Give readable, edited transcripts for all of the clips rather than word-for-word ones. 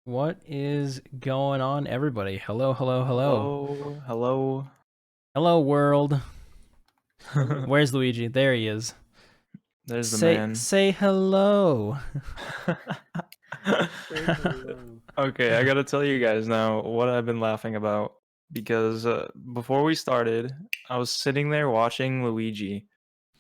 What is going on, everybody? Hello, hello, hello. Hello. Hello, world. Where's Luigi? There he is. There's the Say man. say hello. Okay, I gotta tell you guys now what I've been laughing about because before we started, I was sitting there watching Luigi,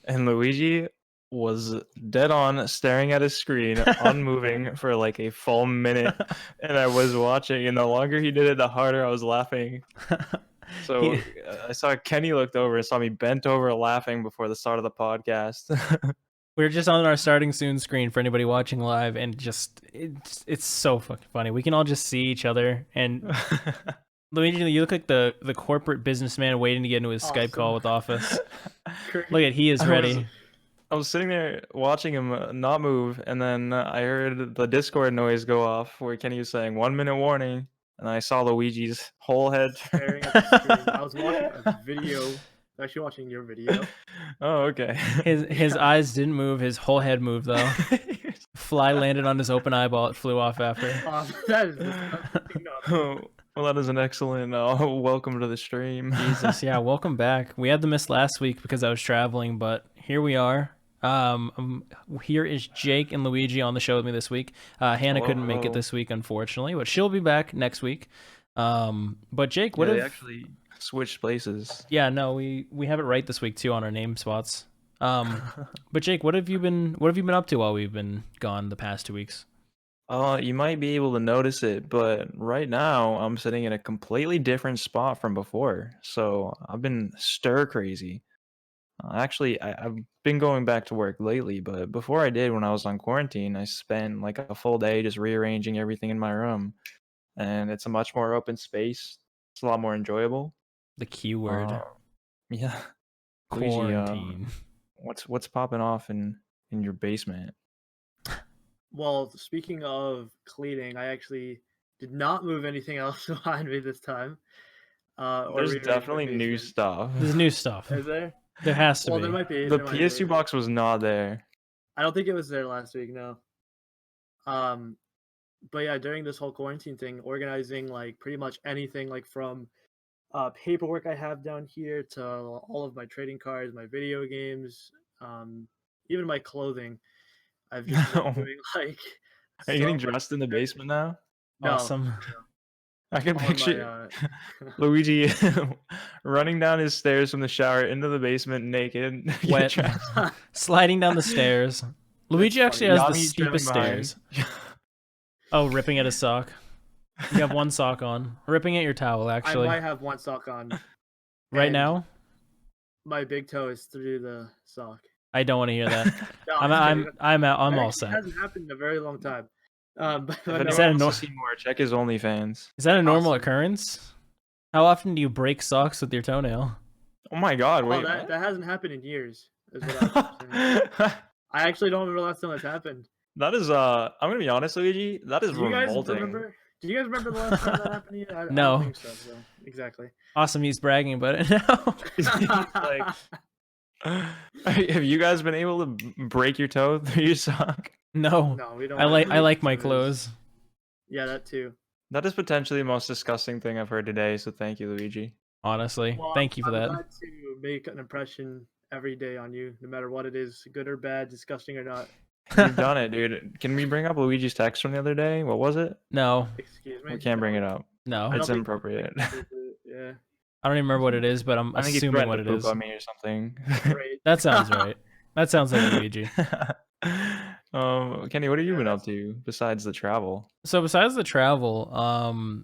and Luigi was dead on staring at his screen, unmoving for like a full minute, and I was watching, and the longer he did it, the harder I was laughing. So I saw Kenny looked over and saw me bent over laughing before the start of the podcast. We're just on our starting soon screen for anybody watching live, and just it's so fucking funny. We can all just see each other, and Luigi, you look like the corporate businessman waiting to get into his Skype call with Office. Look at he is ready. I was sitting there watching him not move, and then I heard the Discord noise go off where Kenny was saying 1 minute warning, and I saw Luigi's whole head staring at the screen. I was watching a video. Actually watching your video. Oh, okay. His eyes didn't move. His whole head moved though. Fly landed on his open eyeball. It flew off after. That is disgusting. Oh, well, that is an excellent welcome to the stream. Jesus, yeah, welcome back. We had the miss last week because I was traveling, but here we are. Here is Jake and Luigi on the show with me this week. Hannah couldn't make it this week, unfortunately, but she'll be back next week. But Jake, what they actually switched places? Yeah, no, we have it right this week too on our name spots. But Jake, what have you been up to while we've been gone the past 2 weeks? You might be able to notice it, but right now I'm sitting in a completely different spot from before. So I've been stir crazy. Actually, I've been going back to work lately, but before I did, when I was on quarantine, I spent like a full day just rearranging everything in my room. And it's a much more open space. It's a lot more enjoyable. The keyword. Yeah. Quarantine. Luigi, what's popping off in your basement? Well, speaking of cleaning, I actually did not move anything else behind me this time. There's definitely new stuff. There's new stuff. Is there? There has to be. There might be. The PS2 box was not there. I don't think it was there last week, no. But yeah, during this whole quarantine thing, organizing like pretty much anything, like from paperwork I have down here to all of my trading cards, my video games, even my clothing. I've just been doing like. Are you getting dressed in the basement now? No, awesome. No. I can picture Luigi running down his stairs from the shower into the basement naked, wet, sliding down the stairs. Luigi actually has the steepest stairs. Oh, ripping at his sock. You have one sock on. Ripping at your towel, actually. I might have one sock on. Right now? My big toe is through the sock. I don't want to hear that. No, I'm all set. It hasn't happened in a very long time. Is that more? Check his OnlyFans. Is that a normal occurrence? How often do you break socks with your toenail? Oh my god! Wait, that hasn't happened in years. Is what I actually don't remember the last time that's happened. That is I'm gonna be honest, Luigi. That is revolting. Do you guys remember the last time that happened to you? No. I don't think so, exactly. Awesome, he's bragging about it now. Have you guys been able to break your toe through your sock? No, we don't. I like my clothes. Yeah, that too. That is potentially the most disgusting thing I've heard today. So thank you, Luigi. Honestly, thank you for that. I'm glad to make an impression every day on you, no matter what it is, good or bad, disgusting or not. You've done it, dude. Can we bring up Luigi's text from the other day? What was it? No. Excuse me. We can't bring it up. No, it's inappropriate. Yeah. I don't even remember what it is, but I'm assuming what it is. On me or something. That sounds right. That sounds like Luigi. Kenny, what have you been up to besides the travel? So besides the travel,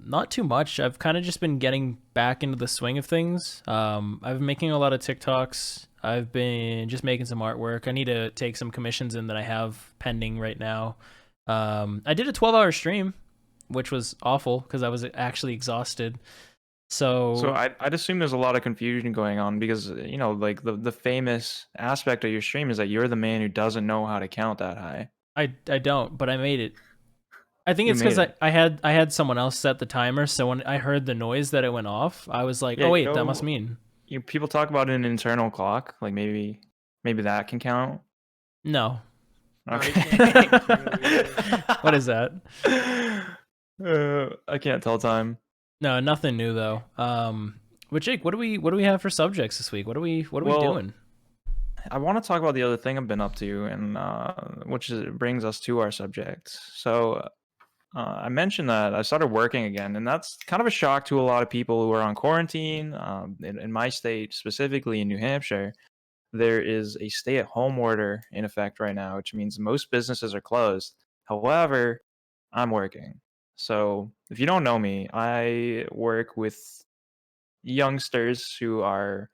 not too much. I've kind of just been getting back into the swing of things. I've been making a lot of TikToks. I've been just making some artwork. I need to take some commissions in that I have pending right now. I did a 12-hour stream, which was awful because I was actually exhausted. So I'd assume there's a lot of confusion going on because, you know, like the famous aspect of your stream is that you're the man who doesn't know how to count that high. I don't, but I made it. I think it's because I had someone else set the timer, so when I heard the noise that it went off, I was like, oh wait, that must mean. People talk about an internal clock, like maybe that can count. No. Okay. What is that? I can't tell time. No, nothing new though. But Jake, what do we have for subjects this week? What are we Well, doing? I want to talk about the other thing I've been up to, and brings us to our subject. So I mentioned that I started working again, and that's kind of a shock to a lot of people who are on quarantine. In my state, specifically in New Hampshire, there is a stay-at-home order in effect right now, which means most businesses are closed. However, I'm working. So if you don't know me, I work with youngsters who are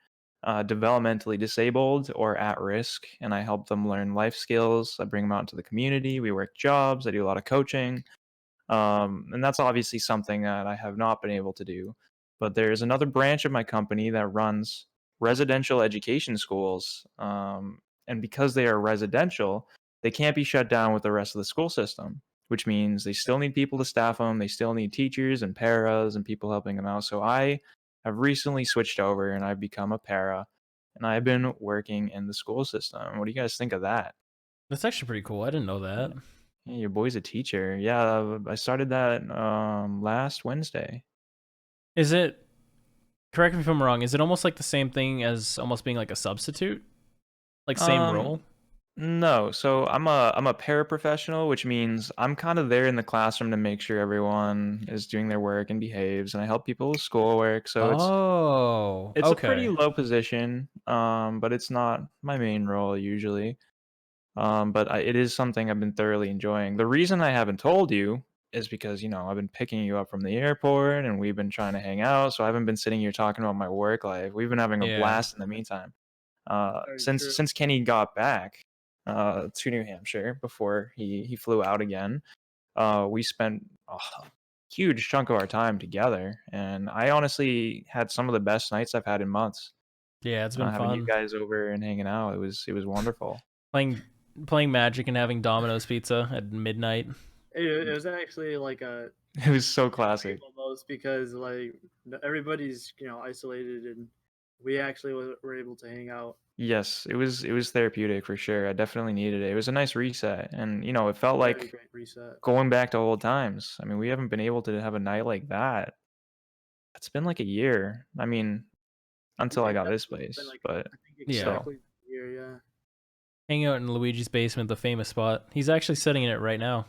developmentally disabled or at risk, and I help them learn life skills. I bring them out into the community. We work jobs. I do a lot of coaching. And that's obviously something that I have not been able to do. But there's another branch of my company that runs residential education schools. And because they are residential, they can't be shut down with the rest of the school system, which means they still need people to staff them. They still need teachers and paras and people helping them out. So I have recently switched over and I've become a para, and I've been working in the school system. What do you guys think of that? That's actually pretty cool. I didn't know that. Hey, your boy's a teacher. Yeah, I started that last Wednesday. Is it? Correct me if I'm wrong. Is it almost like the same thing as almost being like a substitute, like same Um, role? no, so I'm a paraprofessional, which means I'm kind of there in the classroom to make sure everyone is doing their work and behaves, and I help people with schoolwork. So Oh, it's a pretty okay. low position, but it's not my main role usually. But it is something I've been thoroughly enjoying. The reason I haven't told you is because, I've been picking you up from the airport and we've been trying to hang out. So I haven't been sitting here talking about my work life. We've been having a Yeah. blast in the meantime. Very Since true. since Kenny got back to New Hampshire before he flew out again, we spent a huge chunk of our time together. And I honestly had some of the best nights I've had in months. Yeah, it's been Having you fun guys over and hanging out, it was wonderful. playing Magic and having Domino's pizza at midnight. It was actually like a It was so dream classic. almost because like everybody's isolated and we actually were able to hang out. Yes, it was therapeutic for sure. I definitely needed it. It was a nice reset, and it felt Very like great reset. going back to old times. I mean, we haven't been able to have a night like that. It's been like a year. I mean, until Yeah, I got this definitely. It's been place, like but I think Yeah. still. exactly a year. Yeah. Hanging out in Luigi's basement, the famous spot. He's actually sitting in it right now.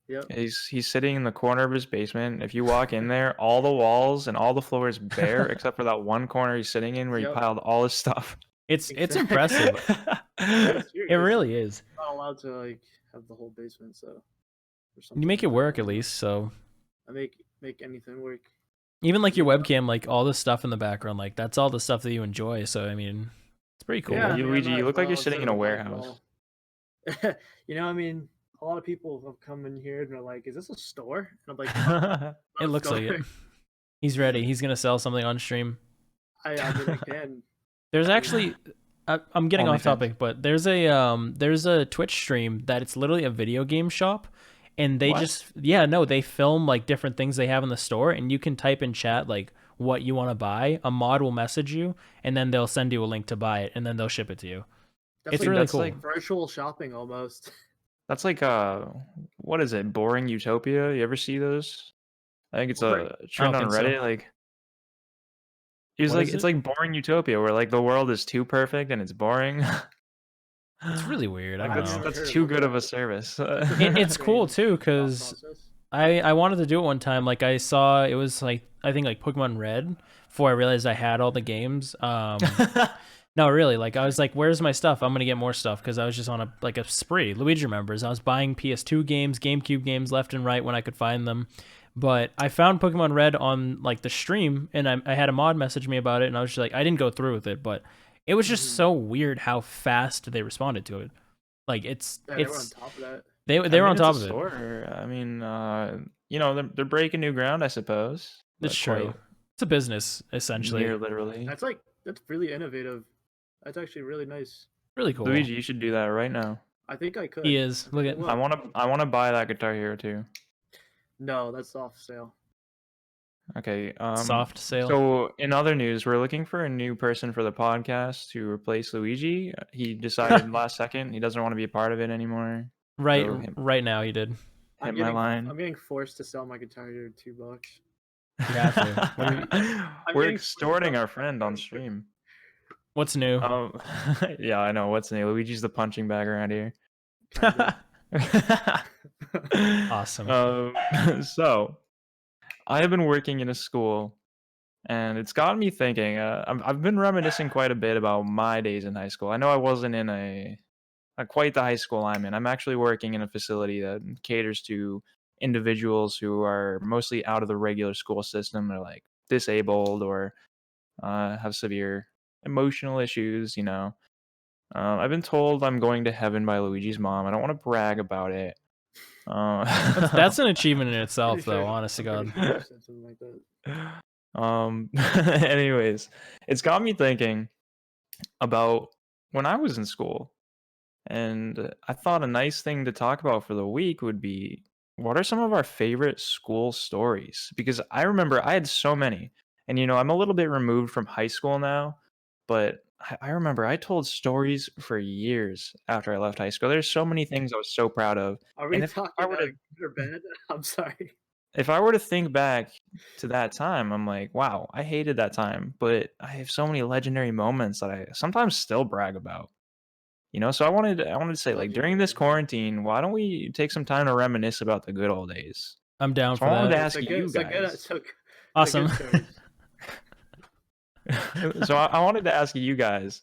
Yep. He's sitting in the corner of his basement. If you walk in there, all the walls and all the floors bare except for that one corner he's sitting in where he Yep. piled all his stuff. It's Exactly. impressive. That's true. It really is. Not allowed to like have the whole basement, so or You something make it like that. work at least, so I make anything work. even like your webcam, like all the stuff in the background, like that's all the stuff that you enjoy. So I mean, it's pretty cool. Yeah, Luigi, might you as look like you're well sitting in instead a of warehouse. all. I mean, a lot of people have come in here and they're like, "Is this a store?" And I'm like, It looks like it. He's ready. He's gonna sell something on stream. I mean, I can. There's actually, I'm getting off OnlyFans. topic, but there's a Twitch stream that it's literally a video game shop, and they What? they film like different things they have in the store, and you can type in chat like what you want to buy. A mod will message you, and then they'll send you a link to buy it, and then they'll ship it to you. That's It's like, really that's cool. like virtual shopping almost. That's like what is it? Boring Utopia? You ever see those? I think it's Boring? a trend on think so. Reddit. Like it's What like is it's it? like Boring Utopia, where like the world is too perfect and it's boring. It's really weird. I don't That's know. that's heard too of good of a that. service. It's cool too because Process. I wanted to do it one time. Like I saw it was like I think like Pokemon Red before I realized I had all the games. No, really. Like I was like, "Where's my stuff? I'm gonna get more stuff," because I was just on a spree. Luigi remembers I was buying PS2 games, GameCube games left and right when I could find them. But I found Pokemon Red on like the stream, and I had a mod message me about it, and I was just like, I didn't go through with it, but it was just so weird how fast they responded to it. Like Yeah, they were on it's top of that. they I were mean, on it's top a of it. store. I mean, they're breaking new ground, I suppose. It's but true. quite It's a business essentially. near literally. That's really innovative. That's actually really nice. Really cool. Luigi, you should do that right now. I think I could. He is. I Look think at I I will. wanna buy that Guitar Hero too. No, that's off sale. Okay. soft sale. So in other news, we're looking for a new person for the podcast to replace Luigi. He decided last second he doesn't want to be a part of it anymore. right So him, right now he did. I'm hit my getting line. I'm getting forced to sell my guitar here at $2. You have to. What do you- We're getting extorting forced our to sell friend my on guitar. stream. What's new? Yeah, I know. What's new? Luigi's the punching bag around here. Kinda. Awesome. So I have been working in a school, and it's gotten me thinking. I've been reminiscing quite a bit about my days in high school. I know I wasn't in a quite the high school I'm in. I'm actually working in a facility that caters to individuals who are mostly out of the regular school system. They're like disabled or have severe emotional issues. I've been told I'm going to heaven by Luigi's mom. I don't want to brag about it. That's an achievement in itself, Pretty sure- though. Honest to I'm God. pretty sure you said something like that. Anyways, it's got me thinking about when I was in school. And I thought a nice thing to talk about for the week would be what are some of our favorite school stories? Because I remember I had so many. And, I'm a little bit removed from high school now, but I remember I told stories for years after I left high school. There's so many things I was so proud of. Are we And if talking I were to good or bad? I'm sorry. if I were to think back to that time, I'm like, wow, I hated that time, but I have so many legendary moments that I sometimes still brag about. So I wanted to say, like, during this quarantine, why don't we take some time to reminisce about the good old days? I'm down So for I wanted to that. ask you guys. Awesome. Good stories. So I wanted to ask you guys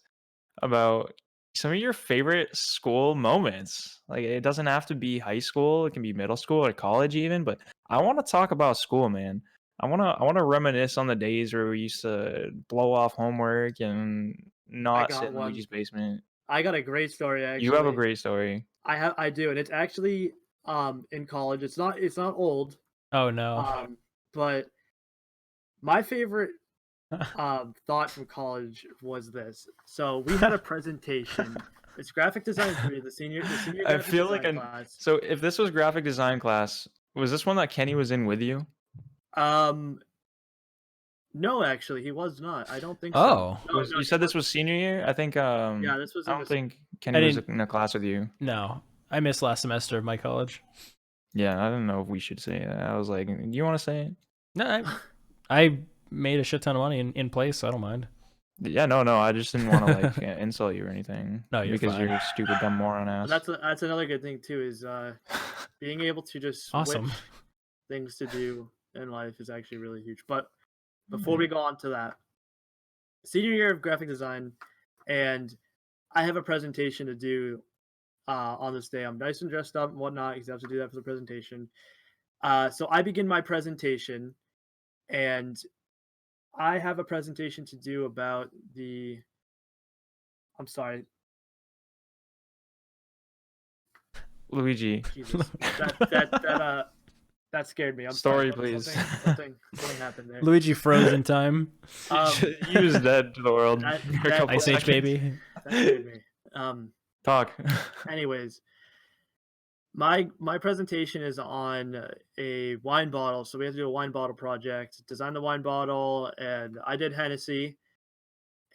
about some of your favorite school moments. Like, it doesn't have to be high school; it can be middle school or college even. But I want to talk about school, man. I want to reminisce on the days where we used to blow off homework and not sit got in one. Luigi's basement. I got a great story actually. You have a great story. I do, and it's actually in college. It's not old. Oh no. But my favorite thought from college was this. So we had a presentation. It's graphic design 3, the senior I graphic feel like design class. so if this was graphic design class, was this one that Kenny was in with you? No, actually, he was not. I don't think Oh. so. No, You said this was senior year? I think Yeah, this was. I don't think Kenny was didn't- in a class with you. No. I missed last semester of my college. Yeah, I don't know if we should say that. I was like, do you want to say it? No, I made a shit ton of money in place, so I don't mind. Yeah, no, I just didn't want to like insult you or anything. No, you're because fine. you're a stupid dumb moron ass. That's another good thing too, is being able to just switch Awesome. things to do in life is actually really huge. But before we go on to that, senior year of graphic design, and I have a presentation to do on this day. I'm nice and dressed up and whatnot because I have to do that for the presentation. So I begin my presentation, and I have a presentation to do about the. I'm sorry, Luigi. Jesus. That scared me. I'm Story, sorry. please. Something happened there. Luigi froze in time. He was dead to the world. That- for a that- couple Ice Age seconds. baby. That scared me. Talk. Anyways, my presentation is on a wine bottle. So we have to do a wine bottle project, design the wine bottle, and I did Hennessy.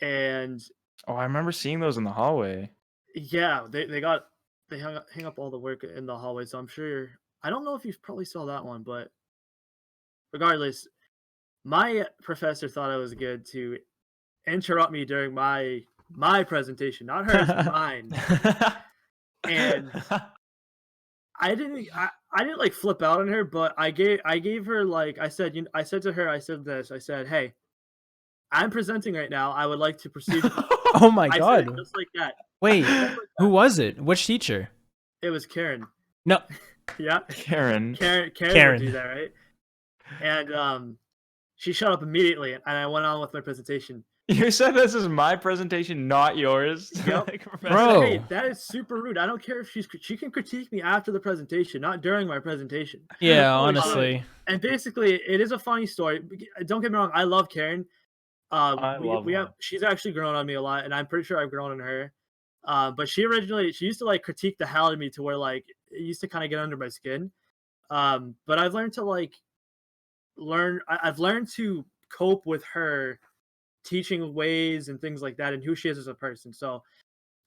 And Oh, I remember seeing those in the hallway. yeah, they hung up all the work in the hallway. So I'm sure, I don't know if you probably saw that one, but regardless, my professor thought I was good to interrupt me during my presentation, not hers, mine. And I didn't like flip out on her, but I gave her, like, I said to her, I said this. I said, "Hey, I'm presenting right now. I would like to proceed." Oh my I said god. it just like that. Wait, who was it? Which teacher? It was Karen. No. Yeah. Karen. Karen would do that, right? And she shut up immediately, and I went on with my presentation. You said this is my presentation, not yours. Yep. Like, Bro. Hey, that is super rude. I don't care if she can critique me after the presentation, not during my presentation. Yeah, Holy shit. honestly. And basically, it is a funny story. Don't get me wrong. I love Karen. She's actually grown on me a lot, and I'm pretty sure I've grown on her. But she used to like critique the hell out of me to where like it used to kind of get under my skin. But I've learned to I've learned to cope with her teaching ways and things like that, and who she is as a person. So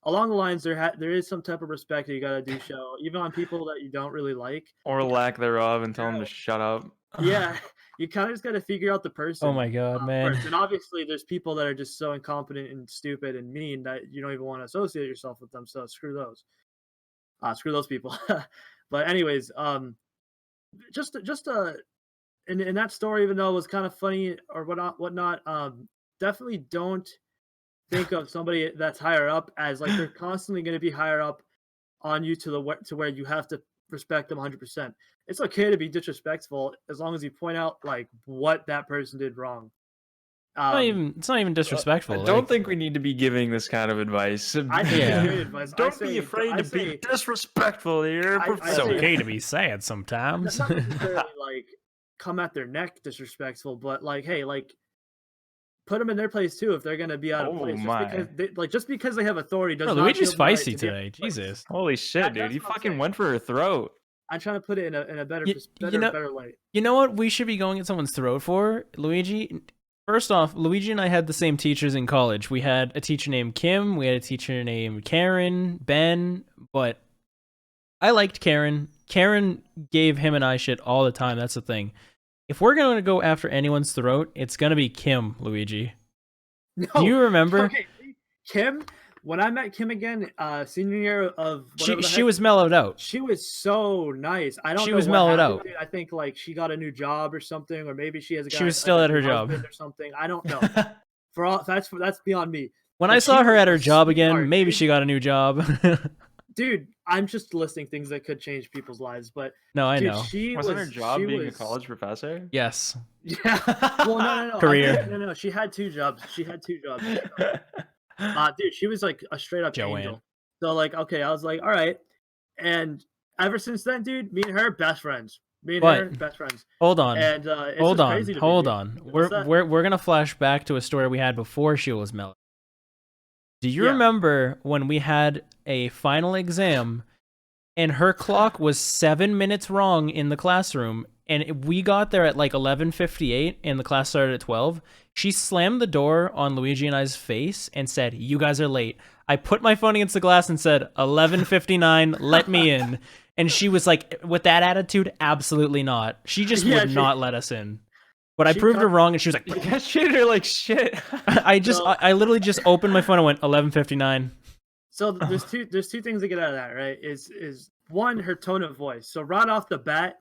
along the lines, there is some type of respect that you gotta do show, even on people that you don't really like. Or lack thereof, and tell them to shut up. Yeah, you kind of just gotta figure out the person. Oh my god, man. First. And obviously, there's people that are just so incompetent and stupid and mean that you don't even want to associate yourself with them. So screw those. Screw those people. But anyways, just in that story, even though it was kind of funny or whatnot, definitely don't think of somebody that's higher up as like they're constantly going to be higher up on you to where you have to respect them 100%. It's okay to be disrespectful as long as you point out like what that person did wrong. It's not even disrespectful. I don't think we need to be giving this kind of advice. I think it's great advice. Don't be afraid to be disrespectful here. It's okay to be sad sometimes. Not necessarily like come at their neck disrespectful, but like, hey, like put them in their place too if they're gonna be out of place. Just because they have authority doesn't. Luigi's feisty today. Jesus. Holy shit, dude! He fucking went for her throat. I'm trying to put it in a better light. You know what we should be going at someone's throat for, Luigi? First off, Luigi and I had the same teachers in college. We had a teacher named Kim. We had a teacher named Karen, Ben. But I liked Karen. Karen gave him and I shit all the time. That's the thing. If we're going to go after anyone's throat, it's going to be Kim, Luigi. No. Do you remember? Okay. Kim, when I met Kim again, senior year of she was mellowed out. She was so nice. I don't know. She was mellowed out. I think like she got a new job or something, or maybe she has a guy. She was still at her job or something. I don't know. That's beyond me. When I saw her at her job again, maybe she got a new job. Dude, I'm just listing things that could change people's lives, but no, I know. Wasn't her job being a college professor? Yes. Yeah. Well, no. Career. No. She had two jobs. Dude, she was like a straight up angel. So like, okay, I was like, all right. And ever since then, dude, me and her best friends. Best friends. Hold on. And hold on. We're gonna flash back to a story we had before she was mellowed. Do you remember when we had a final exam and her clock was 7 minutes wrong in the classroom, and we got there at like 11:58 and the class started at 12? She slammed the door on Luigi and I's face and said, "You guys are late." I put my phone against the glass and said, 11:59, let me in. And she was like, with that attitude, absolutely not. She just would not let us in. But I proved her wrong, and she was like, "I treated her like shit." I literally just opened my phone and went 11:59. So there's two things to get out of that, right? Is one, her tone of voice. So right off the bat,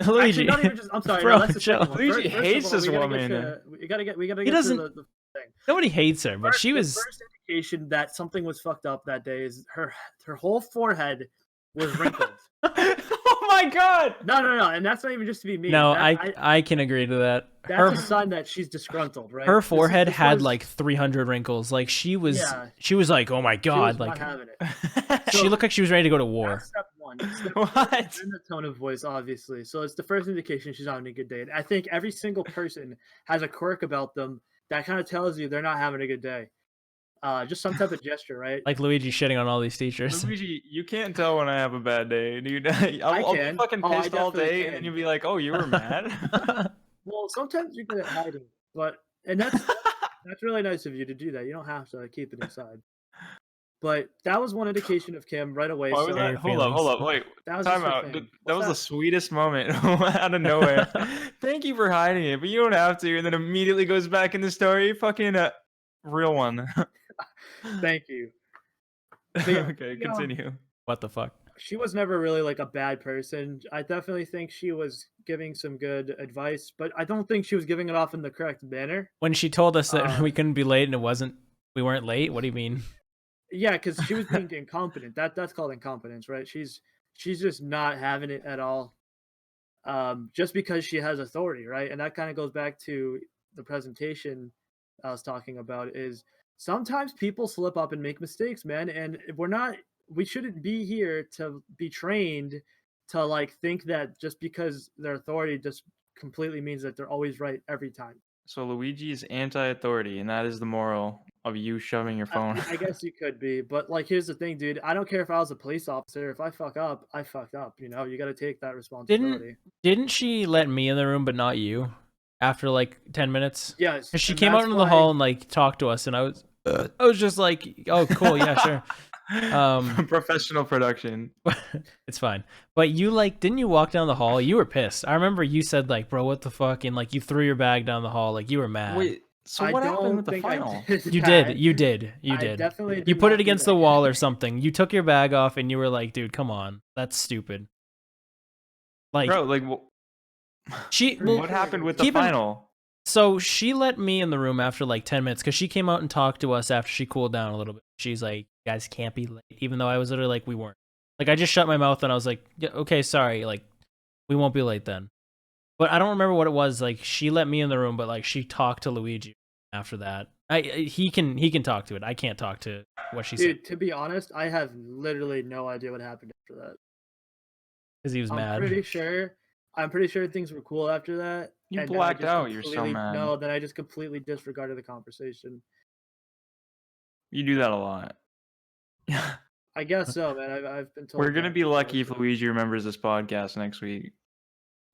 Luigi, actually, not even just. I'm sorry, bro, no, that's the second one. Luigi hates this woman. We gotta get to the thing. Nobody hates her, but she was. The first indication that something was fucked up that day is her whole forehead was wrinkled. Oh my god! No, and that's not even just to be mean. No, I can agree to that. That's a sign that she's disgruntled, right? Her forehead had like 300 wrinkles. Like she was like, oh my god, she was like not having it. she looked like she was ready to go to war. That's step one. What? And the tone of voice, obviously. So it's the first indication she's having a good day. And I think every single person has a quirk about them that kind of tells you they're not having a good day. Just some type of gesture, right? Like Luigi shitting on all these teachers. Luigi, you can't tell when I have a bad day, dude. I'll be fucking pissed all day, and you'll be like, "Oh, you were mad." Well, sometimes you're good at hiding, and that's really nice of you to do that. You don't have to keep it inside. But that was one indication of Kim right away. Hold up, wait. Time out. That was the sweetest moment out of nowhere. Thank you for hiding it, but you don't have to. And then immediately goes back in the story. Fucking real one. Thank you. Okay, continue. What the fuck? She was never really like a bad person. I definitely think she was giving some good advice, but I don't think she was giving it off in the correct manner. When she told us that we couldn't be late and we weren't late, what do you mean? Yeah, because she was being incompetent. That's called incompetence, right? She's just not having it at all. Just because she has authority, right? And that kind of goes back to the presentation I was talking about is sometimes people slip up and make mistakes, man. And we shouldn't be here to be trained to like think that just because their authority just completely means that they're always right every time. So Luigi is anti-authority, and that is the moral of you shoving your phone. I guess you could be, but like, here's the thing, dude. I don't care if I was a police officer. If I fuck up, I fucked up. You know, you got to take that responsibility. Didn't she let me in the room, but not you? After like 10 minutes? Yes. She came out into the hall and like talked to us, and I was I was just like, oh, cool, yeah, sure. Professional production. It's fine. But you like, didn't you walk down the hall? You were pissed. I remember you said like, bro, what the fuck? And like you threw your bag down the hall. Like you were mad. Wait, so I what don't happened with the think final? I did You that. did. You did. You I did. definitely You did put not it do against that. the wall or something. You took your bag off and you were like, dude, come on. That's stupid. Like Bro, like she Well, what happened with the keep in- final? So she let me in the room after like 10 minutes because she came out and talked to us after she cooled down a little bit. She's like, you guys can't be late. Even though I was literally like, we weren't. Like, I just shut my mouth and I was like, yeah, okay, sorry. Like, we won't be late then. But I don't remember what it was. Like, she let me in the room, but like, she talked to Luigi after that. He can talk to it. I can't talk to what she said Dude, to be honest, I have literally no idea what happened after that. because he was I'm mad. pretty sure things were cool after that. You and then I blacked just out. You're so completely- mad. No, then I just completely disregarded the conversation. You do that a lot. I guess so, man. I've been told. We're gonna that be lucky if before. Luigi remembers this podcast next week.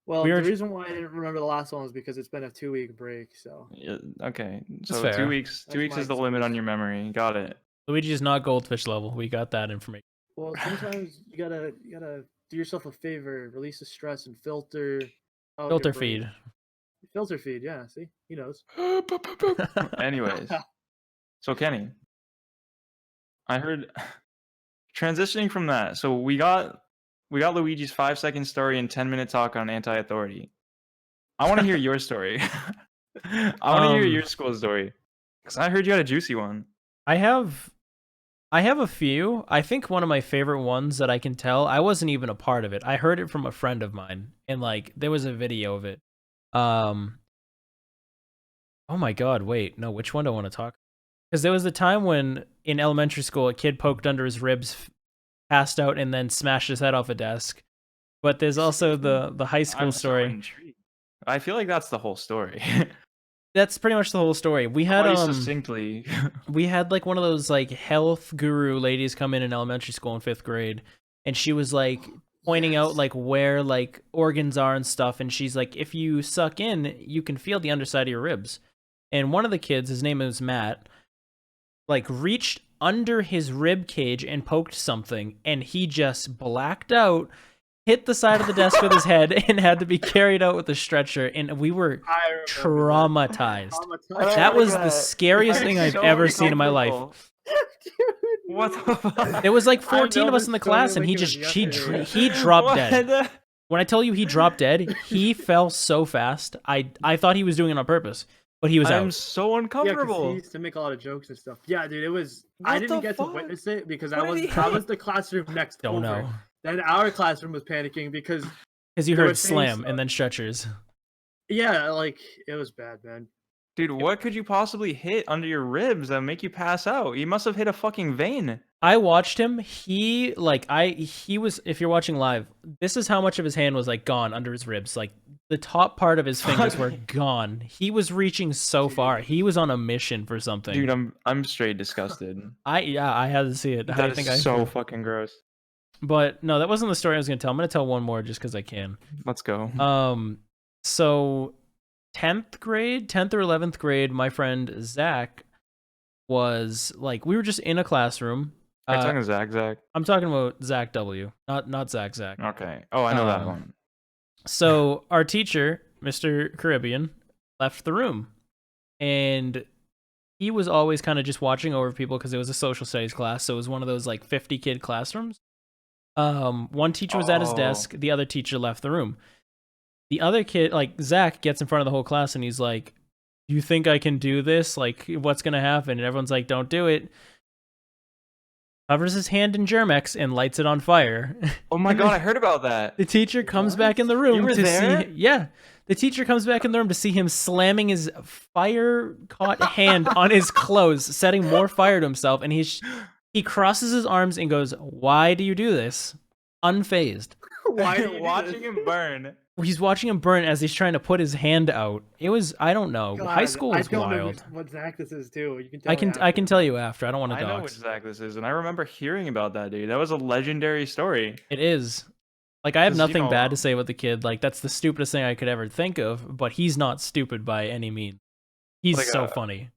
Well, We were- the reason why I didn't remember the last one was because it's been a 2-week break. So Yeah, okay, That's so fair. 2 weeks. That's 2 weeks my is the limit on excuse. your memory. Got it. Luigi's not goldfish level. We got that information. well, sometimes you gotta do yourself a favor, release the stress, and filter. out your Filter brain. feed. Filter feed. Yeah, see, he knows. Anyways, so Kenny, I heard transitioning from that. So we got Luigi's 5-second story and 10-minute talk on anti-authority. I want to hear your story. I want to hear your school story because I heard you had a juicy one. I have a few. I think one of my favorite ones that I can tell, I wasn't even a part of it. I heard it from a friend of mine, and like there was a video of it. Oh my god, wait, no, which one do I want to talk? Because there was a time when in elementary school a kid poked under his ribs, passed out, and then smashed his head off a desk. But there's also the high school I'm so story. intrigued. I feel like that's the whole story. That's pretty much the whole story. We had Quite succinctly. we had like one of those like health guru ladies come in elementary school in 5th grade, and she was like pointing out like where like organs are and stuff, and she's like, if you suck in, you can feel the underside of your ribs. And one of the kids, his name is Matt, like reached under his rib cage and poked something, and he just blacked out, hit the side of the desk with his head, and had to be carried out with a stretcher. And we were traumatized. That was the scariest thing I've ever seen in my life. What the fuck? There was like I 14 know of us this in the story class, and when he he was just younger. he dropped What dead. the- When I tell you he dropped dead, he fell so fast. I thought he was doing it on purpose, but he was I'm out. so Yeah, because uncomfortable. he used to make a lot of jokes and stuff. Yeah, dude, it was. I What didn't the get fuck? to witness it because What I did was he I was hit? the classroom next Don't over. know. Then our classroom was panicking because Because you They were heard saying slam and then stretchers. yeah, like it was bad, man. Dude, what could you possibly hit under your ribs that make you pass out? You must have hit a fucking vein. I watched him. He was, if you're watching live, this is how much of his hand was like gone under his ribs. Like the top part of his fingers were gone. He was reaching so far. He was on a mission for something. Dude, I'm straight disgusted. I had to see it. That is so fucking gross. But no, that wasn't the story I was gonna tell. I'm gonna tell one more just because I can. Let's go. So 10th or 11th grade, my friend Zach was like, we were just in a classroom. Are you talking Zach? I'm talking about Zach W, not Zach. Okay. Oh, I know that one. So our teacher, Mr. Caribbean, left the room, and he was always kind of just watching over people because it was a social studies class. So it was one of those like 50 kid classrooms. One teacher was at his desk. The other teacher left the room. The other kid, like Zach, gets in front of the whole class and he's like, "You think I can do this? Like, what's gonna happen?" And everyone's like, "Don't do it." Covers his hand in Germex and lights it on fire. Oh my god, I heard about that. The teacher comes back in the room You were to there? see. Yeah, the teacher comes back in the room to see him slamming his fire-caught hand on his clothes, setting more fire to himself. And he crosses his arms and goes, "Why do you do this?" Unfazed. Why are you Watching him burn? He's watching him burn as he's trying to put his hand out. It was, I don't know. High school was I don't wild. know what Zach this is too. You can tell I me can after. tell you after. I don't want to I know which dox. Zach this is, and I remember hearing about that dude. That was a legendary story. It is. Like, I have 'Cause, you nothing know, bad to say about the kid. Like, that's the stupidest thing I could ever think of, but he's not stupid by any means. He's Like so funny.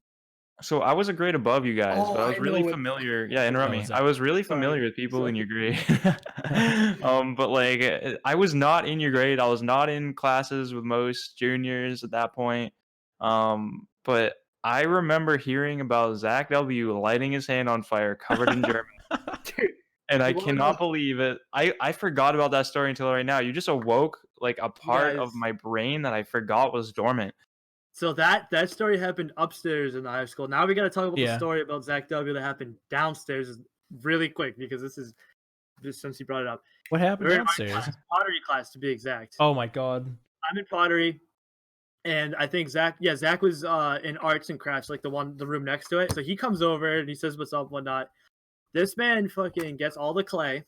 So I was a grade above you guys, Oh, but I was I really know what. familiar. Yeah, interrupt Oh, me. is I that was really Sorry. familiar with people in Sorry. your grade. But like I was not in your grade. I was not in classes with most juniors at that point. But I remember hearing about Zach W lighting his hand on fire, covered in German, Dude, and I you wanna know? cannot believe it. I forgot about that story until right now. You just awoke like a You part of guys. my brain that I forgot was dormant. So that story happened upstairs in the high school. Now we got to talk about the Yeah. story about Zach W that happened downstairs really quick because this is just since you brought it up. What happened We're in art downstairs? class, pottery class to be exact. Oh my god. I'm in pottery, and I think Zach was in arts and crafts, like the room next to it. So he comes over and he says what's up, whatnot. This man fucking gets all the clay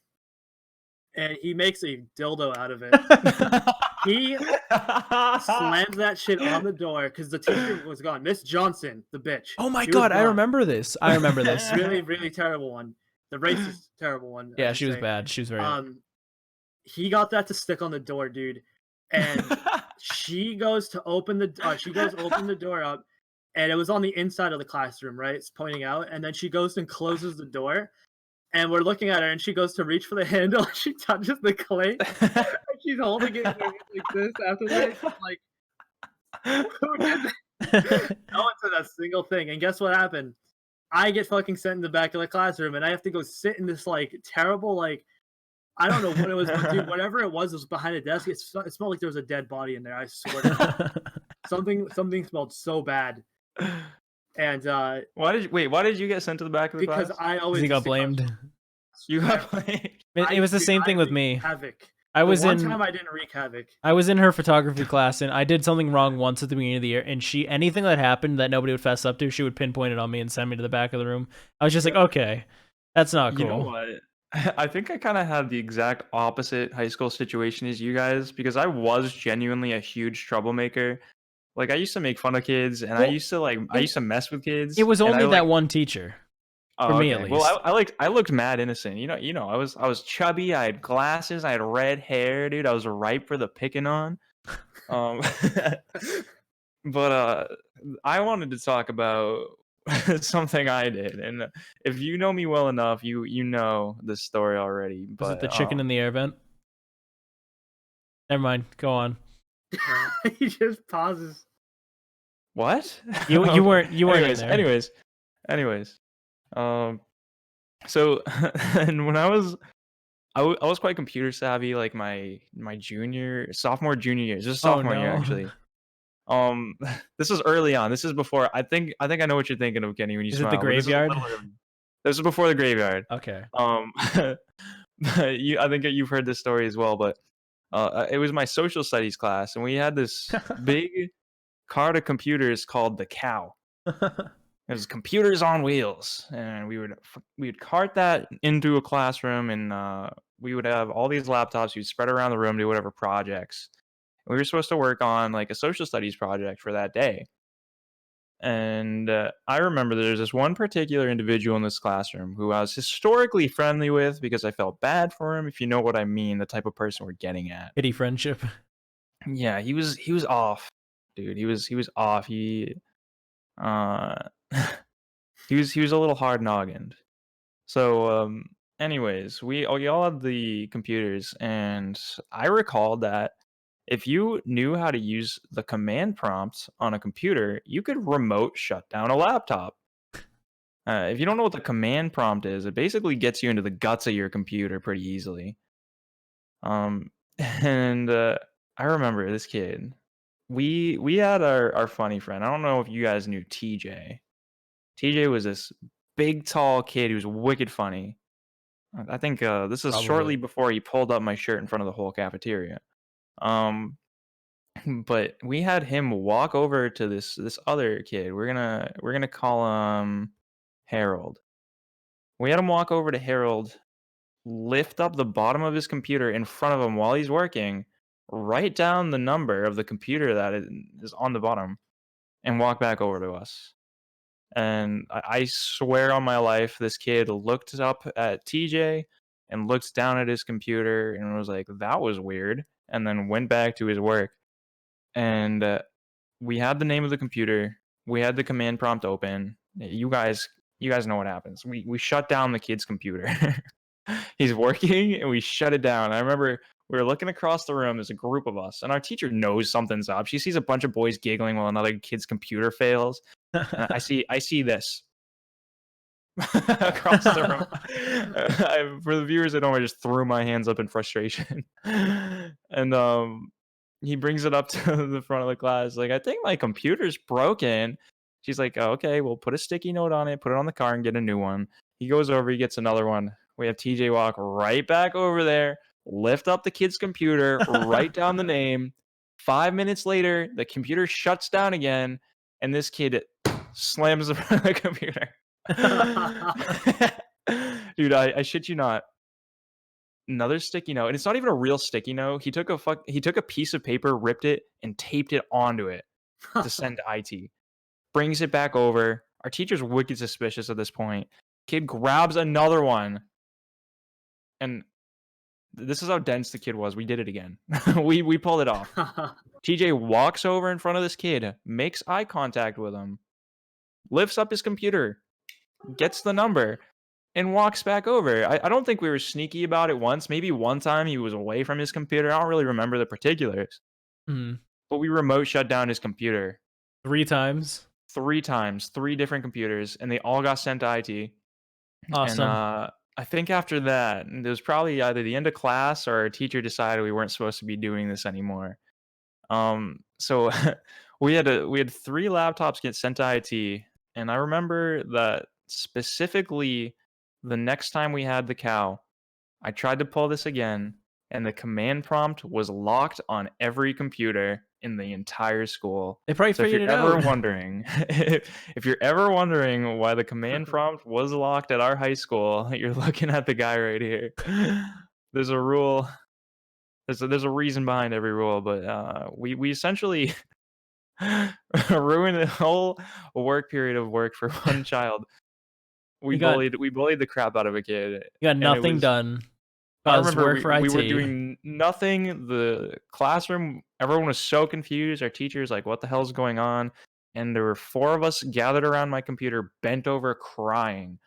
and he makes a dildo out of it. He slams that shit on the door because the teacher was gone. Miss Johnson, the bitch. Oh my She was god, I gone. remember this. I remember this. Really, really terrible one. The racist, terrible one. I Yeah, should she was say. bad. She was very He got that to stick on the door, dude, and she goes to open the door up, and it was on the inside of the classroom, right? It's pointing out, and then she goes and closes the door, and we're looking at her, and she goes to reach for the handle, and she touches the clay, and she's holding it in her hand like this afterwards, like, who did that? No one said that single thing, and guess what happened? I get fucking sent in the back of the classroom, and I have to go sit in this like terrible like I don't know what it was, but dude, whatever it was behind a desk. It smelled like there was a dead body in there. I swear to God. Something smelled so bad, and Why did you get sent to the back of the because class? I always he got used to cause blamed. You got blamed. It was the same thing with wreaked me. havoc. I was one in time I didn't wreak havoc. I was in her photography class and I did something wrong once at the beginning of the year, and anything that happened that nobody would fess up to, she would pinpoint it on me and send me to the back of the room. I was just like, okay, that's not cool. You know what? I think I kind of had the exact opposite high school situation as you guys, because I was genuinely a huge troublemaker. Like I used to make fun of kids, and I Well, used to mess with kids. It was and only I, that one teacher. For me, at least. Well, I looked mad innocent. I was chubby. I had glasses. I had red hair, dude. I was ripe for the picking on. Um, but I wanted to talk about something I did, and if you know me well enough, you know this story already. Was it But the chicken in the air vent? Never mind. Go on. He just pauses. what? You weren't anyways, in there. anyways. So and when I was quite computer savvy, like my sophomore junior year, just Oh, sophomore year no. actually. This was early on. This is before. I think I know what you're thinking of, Kenny, when you Is it smile. the but this is a graveyard? little early. This is before the graveyard. Okay. But I think you've heard this story as well. But it was my social studies class, and we had this big cart of computers called the Cow. It was computers on wheels, and we would cart that into a classroom, and we would have all these laptops. We'd spread around the room, do whatever projects. We were supposed to work on like a social studies project for that day. And I remember there's this one particular individual in this classroom who I was historically friendly with because I felt bad for him, if you know what I mean, the type of person we're getting at. Pity friendship. Yeah, he was off, dude. He was off. Uh he was a little hard noggined. So anyways, we all had the computers, and I recalled that if you knew how to use the command prompt on a computer, you could remote shut down a laptop. If you don't know what the command prompt is, it basically gets you into the guts of your computer pretty easily. And I remember this kid. We had our funny friend. I don't know if you guys knew TJ. TJ was this big, tall kid who was wicked funny. I think this is shortly Probably. before he pulled up my shirt in front of the whole cafeteria. But we had him walk over to this other kid. We're gonna call him Harold. We had him walk over to Harold, lift up the bottom of his computer in front of him while he's working, write down the number of the computer that is on the bottom, and walk back over to us. And I swear on my life, this kid looked up at TJ and looked down at his computer and was like, "That was weird," and then went back to his work. And we had the name of the computer. We had the command prompt open. You guys know what happens. We shut down the kid's computer. He's working and we shut it down. I remember we were looking across the room. There's a group of us, and our teacher knows something's up. She sees a bunch of boys giggling while another kid's computer fails. And I see this across the room. For the viewers at home, I just threw my hands up in frustration. And he brings it up to the front of the class, like, I think my computer's broken. She's like, oh, okay, we'll put a sticky note on it, put it on the car, and get a new one. He goes over, he gets another one. We have TJ walk right back over there, lift up the kid's computer, write down the name. 5 minutes later, the computer shuts down again, and this kid slams the front of the computer. Dude, I shit you not. Another sticky note, and it's not even a real sticky note. He took a piece of paper, ripped it, and taped it onto it to send to IT. Brings it back over. Our teacher's wicked suspicious at this point. Kid grabs another one, and this is how dense the kid was. We did it again. we pulled it off. TJ walks over in front of this kid, makes eye contact with him, lifts up his computer, gets the number, and walks back over. I don't think we were sneaky about it once. Maybe one time he was away from his computer. I don't really remember the particulars. But we remote shut down his computer. 3 times? 3 times. 3 different computers. And they all got sent to IT. Awesome. And I think after that, it was probably either the end of class or our teacher decided we weren't supposed to be doing this anymore. So we had 3 laptops get sent to IT. And I remember that specifically the next time we had the cow, I tried to pull this again, and the command prompt was locked on every computer in the entire school. They probably figured it out. If you're ever wondering why the command prompt was locked at our high school, you're looking at the guy right here. There's a rule. There's a reason behind every rule, but we essentially ruined the whole work period of work for one child. We bullied the crap out of a kid. You got nothing done. I remember we were doing nothing. The classroom, everyone was so confused. Our teacher's like, what the hell's going on? And there were 4 of us gathered around my computer, bent over, crying.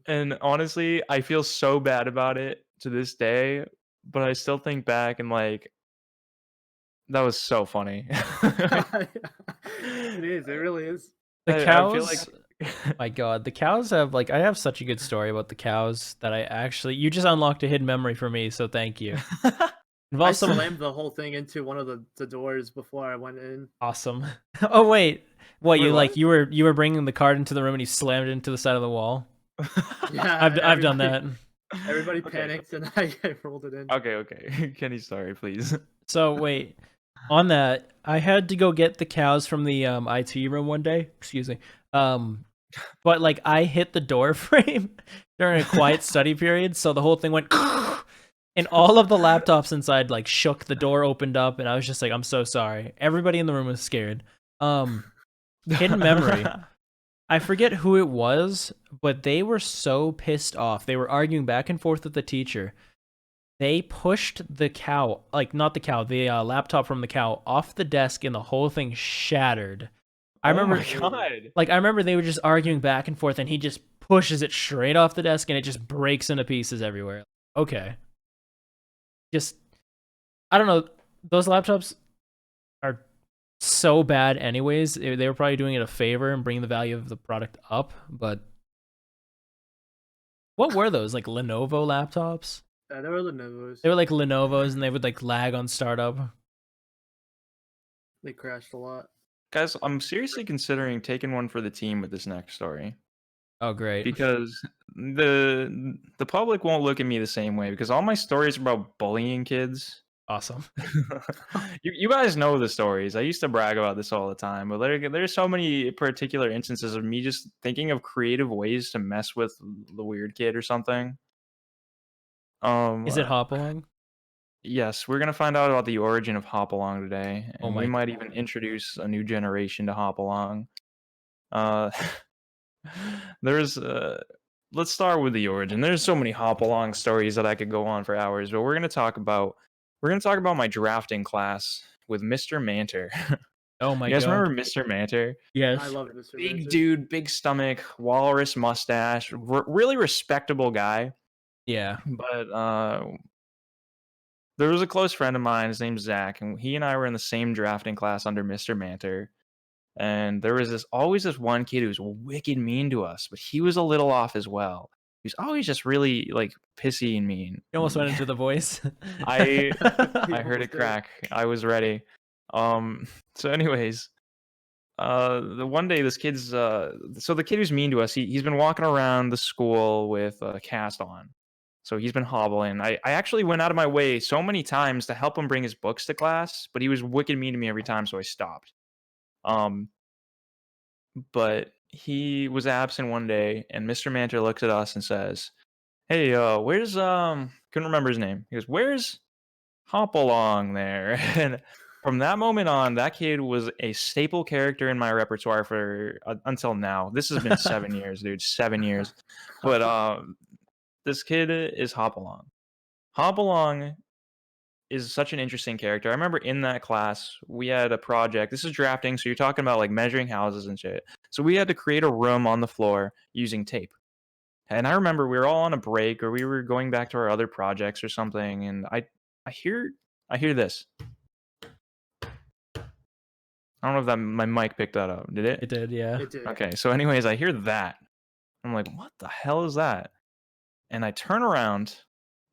And honestly, I feel so bad about it to this day, but I still think back and like, that was so funny. It is. It really is. The cows. I feel like... My God, the cows have like. I have such a good story about the cows that you just unlocked a hidden memory for me. So thank you. I slammed the whole thing into one of the doors before I went in. Awesome. Oh wait, what? You were bringing the card into the room and you slammed it into the side of the wall. Yeah, I've done that. Everybody panicked and I rolled it in. Okay. Kenny's story, please. So wait. On that, I had to go get the cows from the IT room one day. Excuse me. But like I hit the door frame during a quiet study period, so the whole thing went, and all of the laptops inside like shook. The door opened up, and I was just like, "I'm so sorry." Everybody in the room was scared. Hidden memory. I forget who it was, but they were so pissed off. They were arguing back and forth with the teacher. They pushed the cow, like not the cow, the laptop from the cow off the desk, and the whole thing shattered. I remember, I remember they were just arguing back and forth, and he just pushes it straight off the desk, and it just breaks into pieces everywhere. Okay, I don't know. Those laptops are so bad, anyways. They were probably doing it a favor and bringing the value of the product up. But what were those? Like Lenovo laptops? Yeah, they were Lenovo's. They were like Lenovo's, and they would like lag on startup. They crashed a lot. Guys, I'm seriously considering taking one for the team with this next story. Oh, great. Because the public won't look at me the same way, because all my stories are about bullying kids. Awesome. You guys know the stories. I used to brag about this all the time, but there's so many particular instances of me just thinking of creative ways to mess with the weird kid or something. Is it Hopalong? Yes, we're gonna find out about the origin of Hopalong today, and we might even introduce a new generation to Hopalong. Let's start with the origin. There's so many Hopalong stories that I could go on for hours, but we're gonna talk about my drafting class with Mr. Manter. Oh my You guys god. remember Mr. Manter? Yes. I love Mr. Big Manson. dude, big stomach, walrus mustache, really respectable guy. Yeah. But there was a close friend of mine. His name's Zach, and he and I were in the same drafting class under Mr. Manter. And there was always this one kid who was wicked mean to us, but he was a little off as well. He was always just really like pissy and mean. You almost went into the voice. I He I heard almost it did. crack. I was ready. So anyways, the one day this kid's so the kid who's mean to us, he's been walking around the school with a cast on. So he's been hobbling. I actually went out of my way so many times to help him bring his books to class, but he was wicked mean to me every time, so I stopped. Um but he was absent one day, and Mr. Manter looks at us and says, "Hey, where's couldn't remember his name." He goes, "Where's Hopalong there?" And from that moment on, that kid was a staple character in my repertoire for until now. This has been 7 years, dude, 7 years. But this kid is Hopalong. Hopalong is such an interesting character. I remember in that class, we had a project. This is drafting, so you're talking about like measuring houses and shit. So we had to create a room on the floor using tape. And I remember we were all on a break or we were going back to our other projects or something, and I hear this. I don't know if that my mic picked that up. Did it? It did, yeah. It did. Okay, so anyways, I hear that. I'm like, what the hell is that? And I turn around,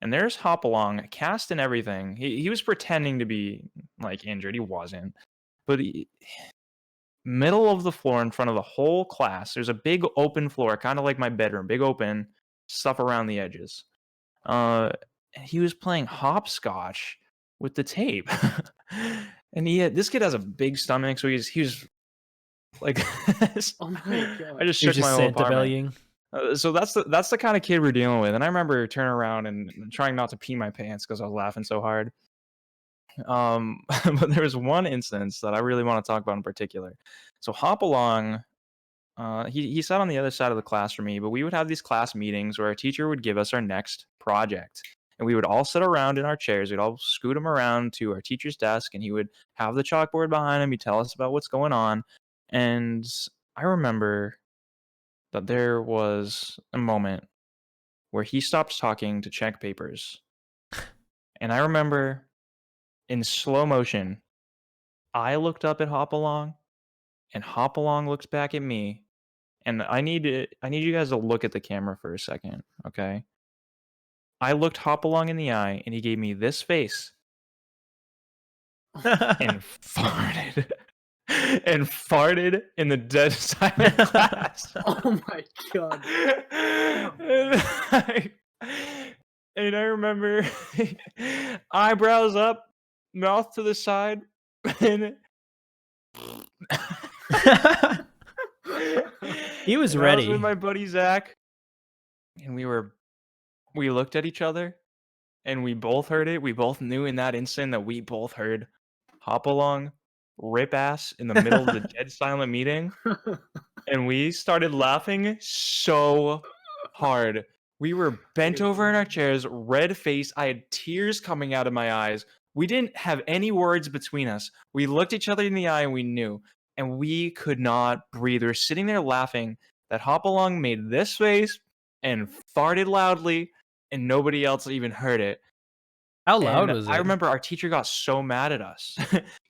and there's Hopalong, cast and everything. He was pretending to be like injured. He wasn't. But middle of the floor in front of the whole class, there's a big open floor, kind of like my bedroom, big open, stuff around the edges. And he was playing hopscotch with the tape. And this kid has a big stomach, so he was like Oh my god. I just You're shook my just whole Santa apartment. bellying. So that's the kind of kid we're dealing with. And I remember turning around and trying not to pee my pants because I was laughing so hard. But there was one instance that I really want to talk about in particular. So Hopalong, he sat on the other side of the class from me, but we would have these class meetings where our teacher would give us our next project. And we would all sit around in our chairs. We'd all scoot him around to our teacher's desk, and he would have the chalkboard behind him. He'd tell us about what's going on. And I remember that there was a moment where he stopped talking to check papers. And I remember in slow motion, I looked up at Hopalong, and Hopalong looked back at me. And I need you guys to look at the camera for a second, okay? I looked Hopalong in the eye, and he gave me this face and farted. And farted in the dead silent class. Oh my god. And I remember eyebrows up, mouth to the side, and He was and I ready. was with my buddy Zach, and we looked at each other, and we both heard it. We both knew in that instant that we both heard Hopalong rip ass in the middle of the dead silent meeting, and we started laughing so hard. We were bent over in our chairs, red faced. I had tears coming out of my eyes. We didn't have any words between us. We looked each other in the eye and we knew. And we could not breathe. We were sitting there laughing that Hopalong made this face and farted loudly, and nobody else even heard it. How loud And was I it? remember our teacher got so mad at us.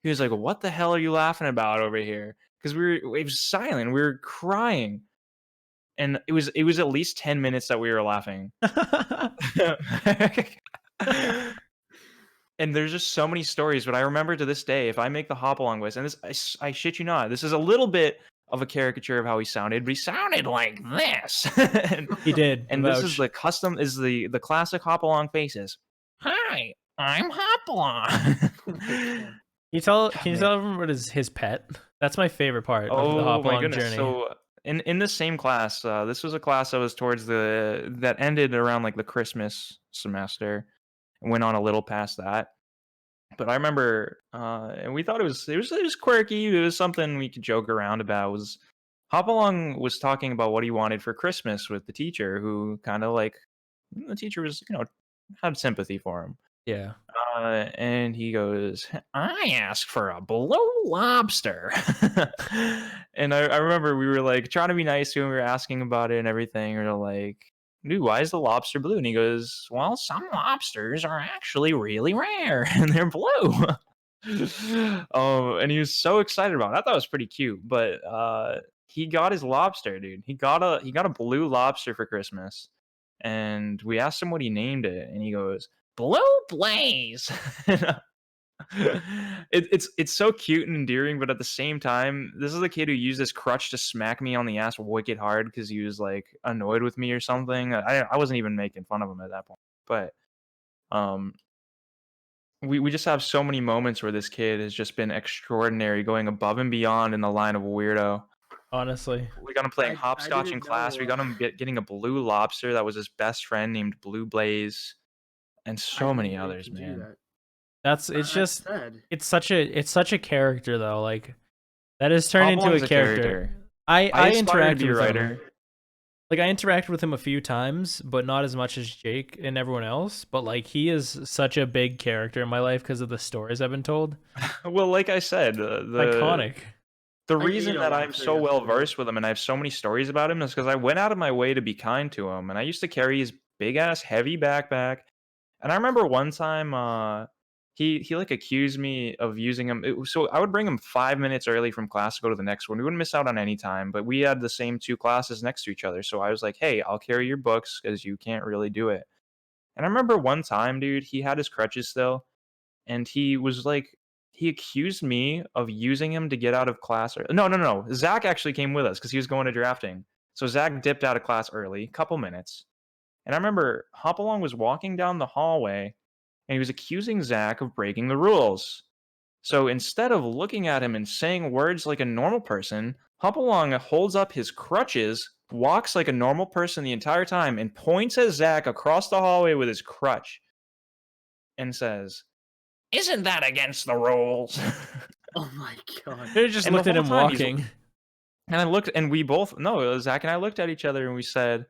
He was like, "What the hell are you laughing about over here?" Because it was silent. We were crying. And it was at least 10 minutes that we were laughing. And there's just so many stories, but I remember to this day, if I make the Hopalong voice, and this, I shit you not, this is a little bit of a caricature of how he sounded, but he sounded like this. He did. And this is vouch. the classic Hopalong faces. Hi, I'm Hopalong. Oh my god. Can you tell everyone what is his pet? That's my favorite part of the Oh my Hopalong goodness! journey. So in the same class, this was a class that was towards that ended around like the Christmas semester, and went on a little past that. But I remember, and we thought it was quirky. It was something we could joke around about. Was Hopalong was talking about what he wanted for Christmas with the teacher, who kind of like the teacher was had sympathy for him. Yeah. And he goes, I asked for a blue lobster. And I remember we were like trying to be nice to him. We were asking about it and everything. We were like, dude, why is the lobster blue? And he goes, well, some lobsters are actually really rare and they're blue. And he was so excited about it. I thought it was pretty cute, but he got his lobster, dude. He got a blue lobster for Christmas. And we asked him what he named it, and he goes, Blue Blaze. It's so cute and endearing, but at the same time, this is a kid who used his crutch to smack me on the ass wicked hard because he was like annoyed with me or something. I wasn't even making fun of him at that point, but um, we just have so many moments where this kid has just been extraordinary, going above and beyond in the line of a weirdo. Honestly, We got him playing I hopscotch in didn't class. We know. got him getting a blue lobster that was his best friend named Blue Blaze, and I so didn't many know you others, could do man. that. it's That's just sad. it's such a character though. Like that has turned into a Oblong's a character. character. I I aspire to interact be a with him. writer. Like I interact with him a few times, but not as much as Jake and everyone else. But like he is such a big character in my life because of the stories I've been told. Well, like I said, Iconic. the I reason ate a that I'm lobster so well yesterday. versed with him and I have so many stories about him is because I went out of my way to be kind to him. And I used to carry his big ass heavy backpack. And I remember one time, he like accused me of using him. So I would bring him 5 minutes early from class to go to the next one. We wouldn't miss out on any time, but we had the same two classes next to each other. So I was like, hey, I'll carry your books because you can't really do it. And I remember one time, dude, he had his crutches still, and he was like, he accused me of using him to get out of class. No. Zach actually came with us because he was going to drafting. So Zach dipped out of class early, couple minutes. And I remember Hopalong was walking down the hallway and he was accusing Zach of breaking the rules. So instead of looking at him and saying words like a normal person, Hopalong holds up his crutches, walks like a normal person the entire time, and points at Zach across the hallway with his crutch and says, isn't that against the rules? Oh my god. They just And the looked at whole him time he's- walking. And I looked, and we both, no, Zach and I looked at each other and we said,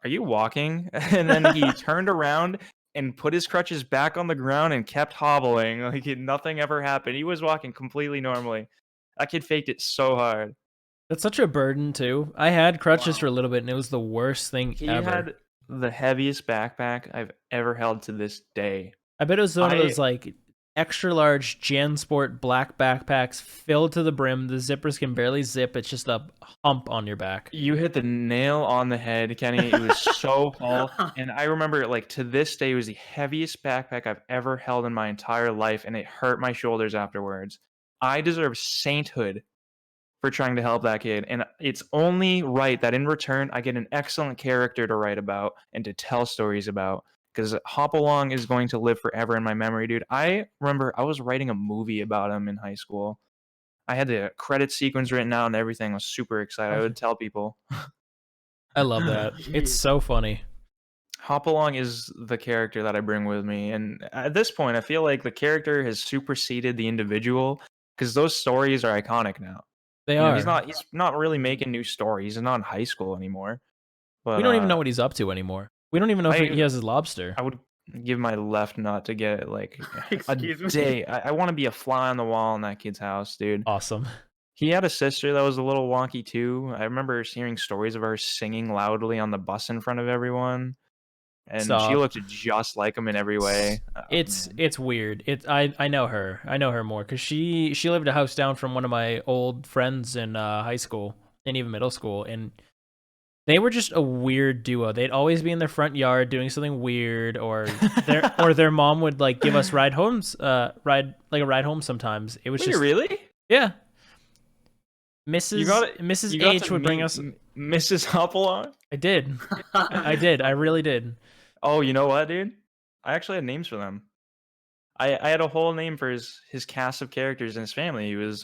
are you walking? And then he turned around and put his crutches back on the ground and kept hobbling like nothing ever happened. He was walking completely normally. That kid faked it so hard. That's such a burden too. I had crutches Wow. for a little bit, and it was the worst thing He ever. had the heaviest backpack I've ever held to this day. I bet it was one of I- those like extra large JanSport black backpacks filled to the brim. The zippers can barely zip. It's just a hump on your back. You hit the nail on the head, Kenny. It was so full. And I remember, like, to this day, it was the heaviest backpack I've ever held in my entire life, and it hurt my shoulders afterwards. I deserve sainthood for trying to help that kid. And it's only right that in return, I get an excellent character to write about and to tell stories about. Because Hopalong is going to live forever in my memory, dude. I remember I was writing a movie about him in high school. I had the credit sequence written out and everything. I was super excited. I would tell people. I love that. It's Jeez. so funny. Hopalong is the character that I bring with me. And at this point, I feel like the character has superseded the individual because those stories are iconic now. They You know, are. he's not really making new stories. He's not in high school anymore. But We don't even know what he's up to anymore. We don't even know if I- he has his lobster. I would give my left nut to get like a Excuse me? day. I want to be a fly on the wall in that kid's house, dude. Awesome. He had a sister that was a little wonky too. I remember hearing stories of her singing loudly on the bus in front of everyone, and she Stop. looked just like him in every way. Oh, man. It's weird. I know her. I know her more because she lived a house down from one of my old friends in high school and even middle school, and they were just a weird duo. They'd always be in their front yard doing something weird, or their mom would like give us ride home sometimes. It was Wait, just really? yeah. Mrs. You got H to would bring meet us. Mrs. Hopalong. I did. I did. I really did. Oh, you know what, dude? I actually had names for them. I had a whole name for his cast of characters in his family. He was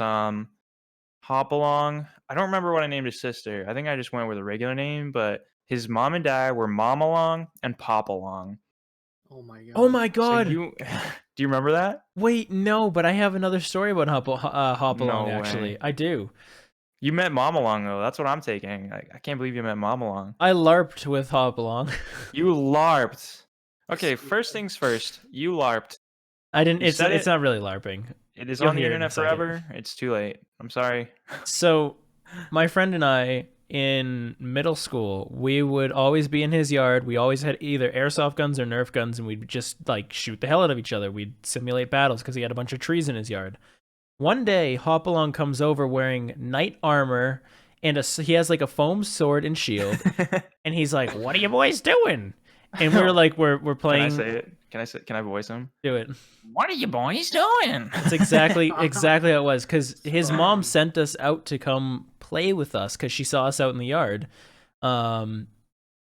Hopalong. I don't remember what I named his sister. I think I just went with a regular name, but his mom and dad were Momalong and Popalong. Oh my god. Oh my So god. do you remember that? Wait, no, but I have another story about Hopalong, No actually. way. I do. You met Momalong though. That's what I'm taking. I can't believe you met Momalong. I LARPed with Hopalong. You LARPed. Okay, first things first. You LARPed. I didn't. You It's said it's it. not really LARPing. It is You'll on the hear it in a internet second. forever. It's too late. I'm sorry. So, my friend and I in middle school, we would always be in his yard. We always had either airsoft guns or Nerf guns, and we'd just like shoot the hell out of each other. We'd simulate battles because he had a bunch of trees in his yard. One day, Hopalong comes over wearing knight armor and he has like a foam sword and shield, and he's like, "What are you boys doing?" And we're like, "We're playing." Can I say it? Can I voice him? Do it. What are you boys doing? It's exactly how it was, because his mom sent us out to come play with us because she saw us out in the yard.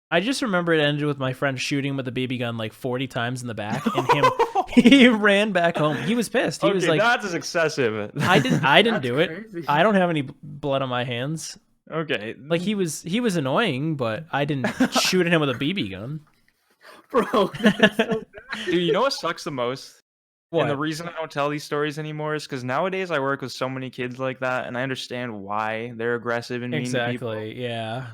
I just remember it ended with my friend shooting him with a BB gun like 40 times in the back, and he ran back home. He was pissed. He was like, "That's excessive." I didn't do it. Crazy. I don't have any blood on my hands. Okay. Like he was annoying, but I didn't shoot at him with a BB gun. Bro, that's so bad. Dude, you know what sucks the most? What? And the reason I don't tell these stories anymore is because nowadays I work with so many kids like that, and I understand why they're aggressive and mean to people. Exactly. Yeah.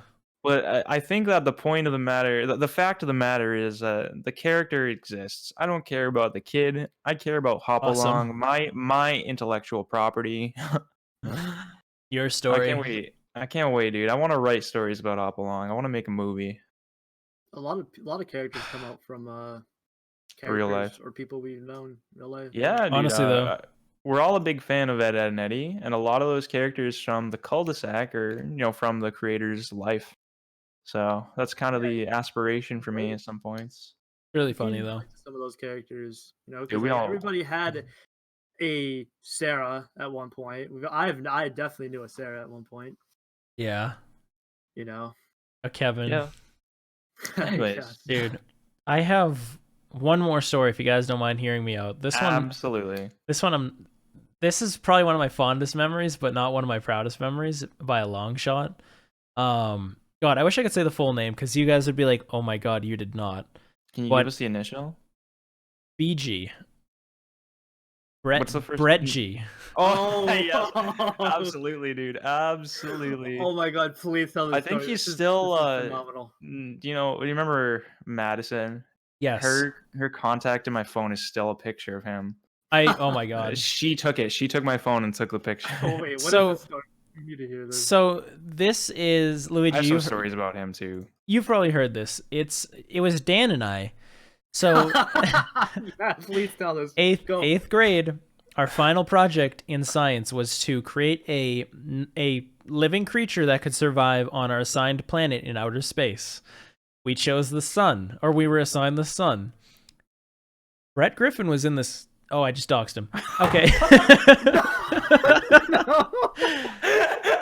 But I think that the point of the matter, the fact of the matter is the character exists. I don't care about the kid. I care about Hopalong, my intellectual property. Your story. I can't wait, dude. I want to write stories about Hopalong. I want to make a movie. A lot of characters come out from Real characters life. or people we've known in real life. Yeah, dude, Honestly, though. we're all a big fan of Ed, Ed, and Eddie, and a lot of those characters from the cul-de-sac or from the creator's life. So that's kind of the aspiration for me at some points. Really funny though. Like some of those characters, Dude, because we all- everybody had a Sarah at one point. I definitely knew a Sarah at one point. Yeah. A Kevin. Yeah. Anyways. Yes. Dude, I have one more story if you guys don't mind hearing me out. Absolutely. This is probably one of my fondest memories, but not one of my proudest memories by a long shot. God, I wish I could say the full name because you guys would be like, "Oh my God, you did not." Can you give us the initial? BG. Brett. What's the first? Brett G. Oh, yes. Absolutely, dude. Absolutely. Oh my God! Please tell this. I think story. he's This is still. phenomenal. Do you remember Madison? Yes. Her contact in my phone is still a picture of him. Oh my God. She took it. She took my phone and took the picture. Oh wait, what So- is this story? You need to hear this. So this is I Luigi. have some stories about him too. You've probably heard this. It was Dan and I. So Yeah, please tell us. Go. eighth grade, our final project in science was to create a living creature that could survive on our assigned planet in outer space. We chose the sun, or we were assigned the sun. Brett Griffin was in this. Oh, I just doxed him. Okay.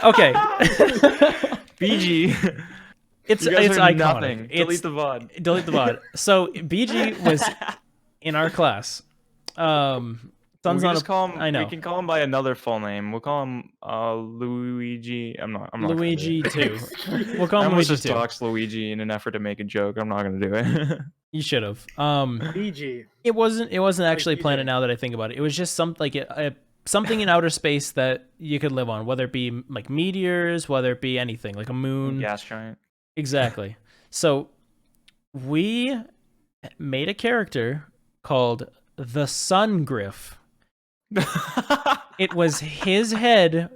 Okay. BG. It's You guys iconic. heard nothing. It's- Delete the VOD. Delete the VOD. So BG was in our class. Son's not call him, I know. We can call him by another full name. We'll call him Luigi. I'm not Luigi gonna do it. 2. We'll call I him almost Luigi just 2. doxed Luigi in an effort to make a joke. I'm not gonna do it. You should have. BG. It wasn't actually BJ. planted now that I think about it. It was just something in outer space that you could live on, whether it be like meteors, whether it be anything, like a moon. Gas giant. Exactly. So we made a character called the Sun Griff. It was his head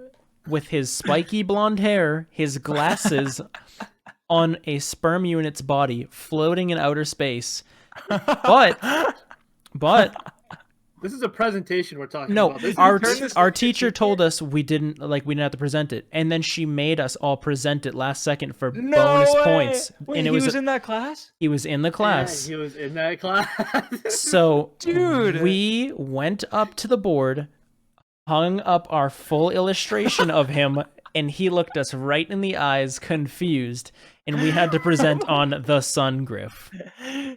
with his spiky blonde hair, his glasses on a sperm unit's body floating in outer space. But This is a presentation we're talking no, about. This is- our teacher told us we didn't have to present it, and then she made us all present it last second for bonus points. Wait, and it he was was in that class? he was in the class. Yeah, he was in that class. So, Dude. we went up to the board, hung up our full illustration of him, and he looked us right in the eyes, confused, and we had to present on the Sun Griff.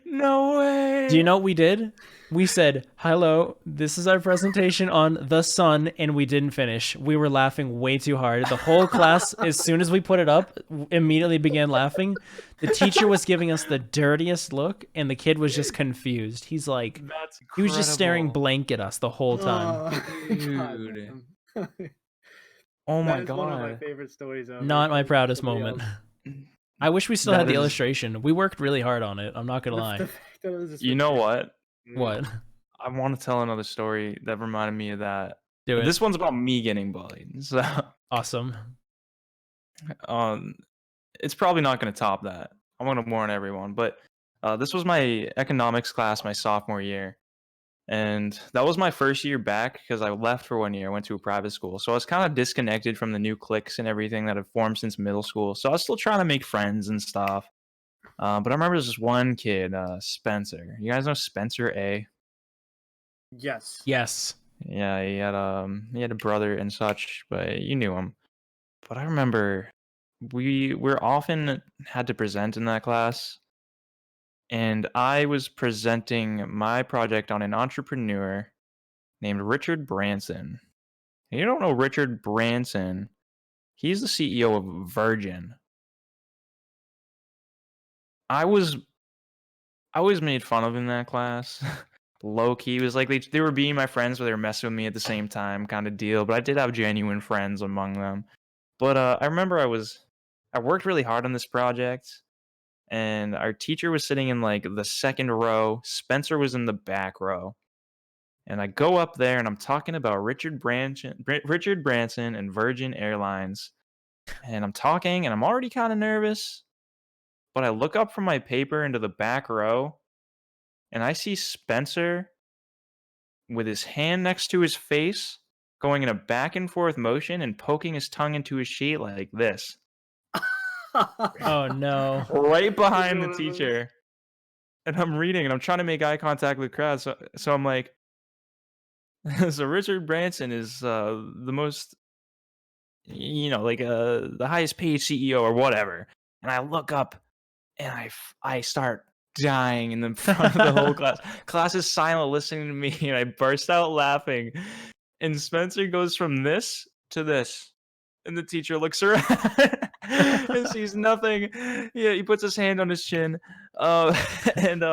No way. Do you know what we did? We said, "Hello, this is our presentation on the sun," and we didn't finish. We were laughing way too hard. The whole class, as soon as we put it up, immediately began laughing. The teacher was giving us the dirtiest look, and the kid was just confused. He's like, That's he was just staring incredible. blank at us the whole time. Oh, God Dude. damn. Oh my That is one of my god. favorite stories ever. Not my Like, proudest somebody moment. else- I wish we still That had the is- illustration. We worked really hard on it. I'm not gonna The lie. fact that it was just You know what? What? I want to tell another story that reminded me of that. Do it. This one's about me getting bullied. So Awesome. it's probably not going to top that. I want to warn everyone. But this was my economics class my sophomore year. And that was my first year back because I left for 1 year. I went to a private school. So I was kind of disconnected from the new cliques and everything that had formed since middle school. So I was still trying to make friends and stuff. But I remember there was this one kid, Spencer. You guys know Spencer A? Yes. Yes. Yeah, he had a brother and such, but you knew him. But I remember we're often had to present in that class, and I was presenting my project on an entrepreneur named Richard Branson. And you don't know Richard Branson? He's the CEO of Virgin. I was made fun of in that class. Low key, it was like they were being my friends, but they were messing with me at the same time, kind of deal. But I did have genuine friends among them. But I remember I worked really hard on this project, and our teacher was sitting in like the second row. Spencer was in the back row, and I go up there and I'm talking about Richard Branson and Virgin Airlines, and I'm talking and I'm already kind of nervous, but I look up from my paper into the back row, and I see Spencer with his hand next to his face, going in a back and forth motion and poking his tongue into his sheet like this. Oh no. Right behind the One of those. teacher. And I'm reading and I'm trying to make eye contact with the crowd. So I'm like, so Richard Branson is the most, like the highest paid CEO or whatever. And I look up and I start dying in the front of the whole class. Class is silent listening to me and I burst out laughing. And Spencer goes from this to this. And the teacher looks around and sees nothing. Yeah, he puts his hand on his chin. And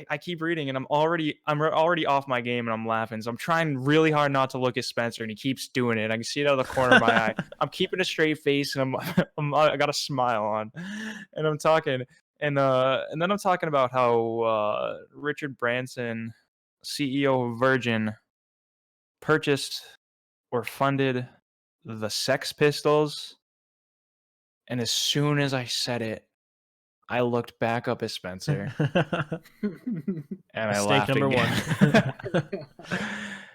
I keep reading and I'm already off my game and I'm laughing. So I'm trying really hard not to look at Spencer and he keeps doing it. I can see it out of the corner of my eye. I'm keeping a straight face and I got a smile on. And I'm talking and then I'm talking about how Richard Branson, CEO of Virgin, purchased or funded the Sex Pistols. And as soon as I said it, I looked back up at Spencer and I Mistake laughed number again. one.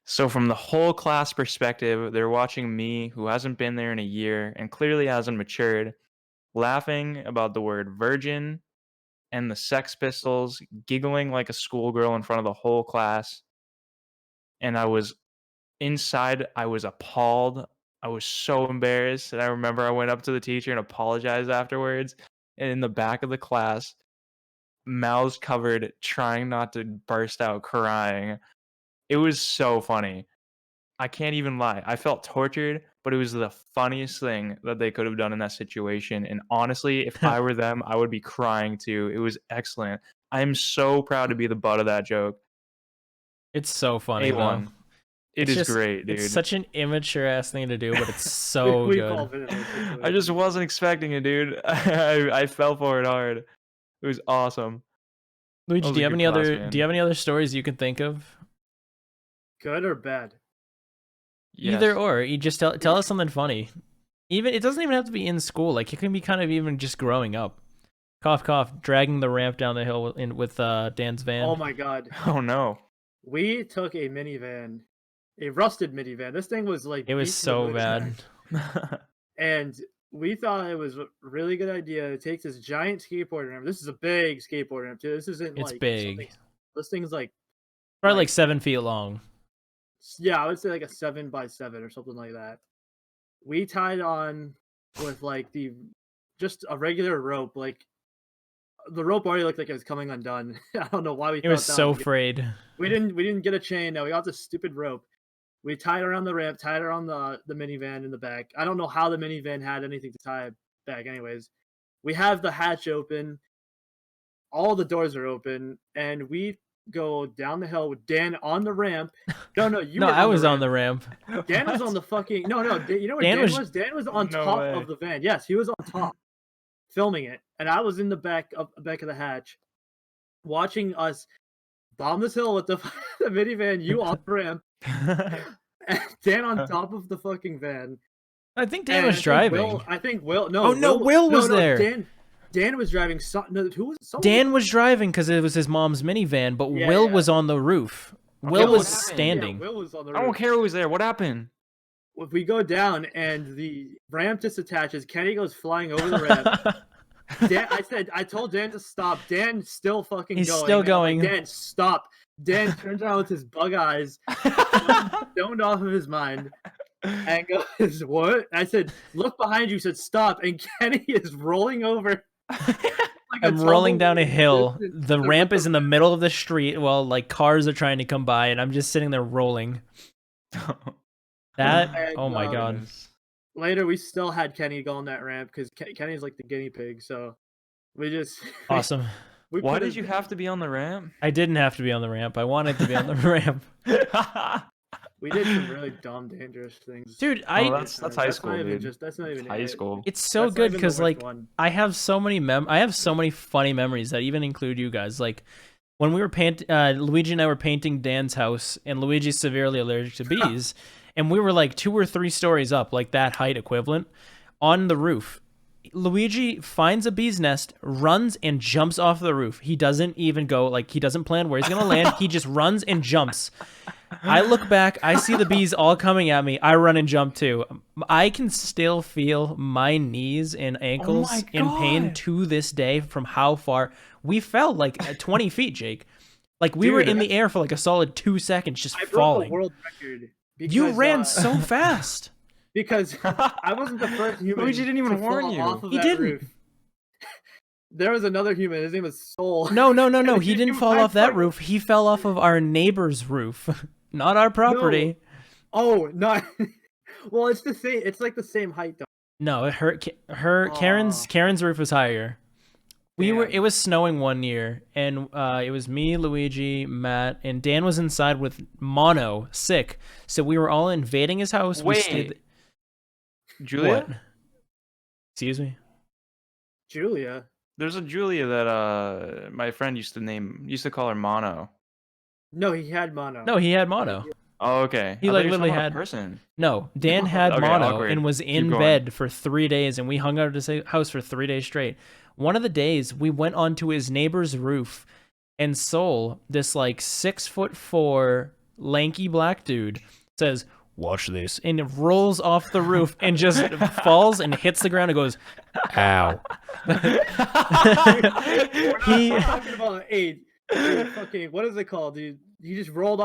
So from the whole class perspective, they're watching me, who hasn't been there in a year and clearly hasn't matured, laughing about the word virgin and the Sex Pistols, giggling like a schoolgirl in front of the whole class. And I was appalled. I was so embarrassed. And I remember I went up to the teacher and apologized afterwards. And in the back of the class, mouths covered, trying not to burst out crying. It was so funny. I can't even lie. I felt tortured, but it was the funniest thing that they could have done in that situation. And honestly, if I were them, I would be crying too. It was excellent. I'm so proud to be the butt of that joke. It's so funny though. A1. It is great, dude. It's such an immature ass thing to do, but it's so We've all good. been in those situations. I just wasn't expecting it, dude. I fell for it hard. It was awesome. Luigi, was do a you have good any class, other man. do you have any other stories you can think of? Good or bad? Either Yes. or. You just tell us something funny. Even it doesn't even have to be in school. Like it can be kind of even just growing up. Cough cough, dragging the ramp down the hill with Dan's van. Oh my god. Oh no. We took a minivan, a rusted minivan. This thing was like It was beat to the so wood. bad. And we thought it was a really good idea to take this giant skateboard ramp. This is a big skateboard ramp too. This isn't It's like big. something- This thing's like Probably like like- 7 feet long. yeah, I would say like a 7x7 or something like that. We tied on with like just a regular rope. Like the rope already looked like it was coming undone. I don't know why we. It was thought that so was a good- frayed. We didn't get a chain. No, we got this stupid rope. We tied around the ramp, tied around the minivan in the back. I don't know how the minivan had anything to tie back. Anyways, we have the hatch open. All the doors are open, and we go down the hill with Dan on the ramp. No, you No, were I on was the on the ramp. ramp. Dan was on the fucking no. You know where Dan Dan was- was? Dan was on No top way. of the van. Yes, he was on top, filming it, and I was in the back of the hatch, watching us bomb this hill with the minivan. You on the ramp, and Dan on top of the fucking van. I think Dan And was driving. I think Will. No. Oh, no, Will was there. Dan was driving. Who was? Dan was driving because it was his mom's minivan, but Yeah, Will yeah. was on the roof. Okay, Will what was happened? standing. Will was on the I roof. don't care who was there. What happened? If we go down and the ramp disattaches, Kenny goes flying over the ramp. Dan, I told Dan to stop. Dan still fucking He's going. still And I'm like, going. Dan, stop. Dan turns around with his bug eyes, stoned off of his mind, and goes, "What?" And I said, "Look behind you." He said, "Stop." And Kenny is rolling over. Like I'm rolling down a tumbleweed. hill. The ramp is in the middle of the street while like cars are trying to come by, and I'm just sitting there rolling. That, And, oh my god. Later, we still had Kenny go on that ramp because Kenny's like the guinea pig. So we just Awesome. we Why put did his- you have to be on the ramp? I didn't have to be on the ramp. I wanted to be on the ramp. We did some really dumb, dangerous things. Dude, that's high school, not even dude. That's not even High it. school. it's so That's not good even the because worst like one. I have so many funny memories that even include you guys. Like when we were Luigi and I were painting Dan's house, and Luigi's severely allergic to bees, and we were like 2 or 3 stories up, like that height equivalent, on the roof. Luigi finds a bee's nest, runs and jumps off the roof. He doesn't even go, like, he doesn't plan where he's gonna land. He just runs and jumps. I look back, I see the bees all coming at me. I run and jump too. I can still feel my knees and ankles my in pain God. to this day from how far we fell, like at 20 feet, Jake. Like we were Dude, in the air for like a solid 2 seconds just I broke falling. a world record. Because, You ran so fast. because I wasn't the first human. Luigi didn't even to warn fall you. Off of He that didn't. Roof. There was another human. His name was Soul. No. He didn't fall I off that fucking- roof. He fell off of our neighbor's roof, not our property. Oh, not. Well, it's the same. It's like the same height though. No, Karen's roof was higher. Damn. It was snowing one year, and it was me, Luigi, Matt, and Dan was inside with mono, sick. So we were all invading his house. We Wait. stayed. Julia? What? Excuse me. Julia. There's a Julia that my friend used to call her Mono. No, he had mono. No, he had mono. Oh, okay. He, I like, thought you were literally talking about had- a person. No, Dan had Okay, mono awkward. and was Keep in going. bed for 3 days, and we hung out at his house for 3 days straight. One of the days, we went onto his neighbor's roof, and Soul, this like 6'4" lanky black dude, says, "Watch this," and it rolls off the roof and just falls and hits the ground and goes, "Ow." We're not talking about eight. Fucking, what is it called, dude? You just barrel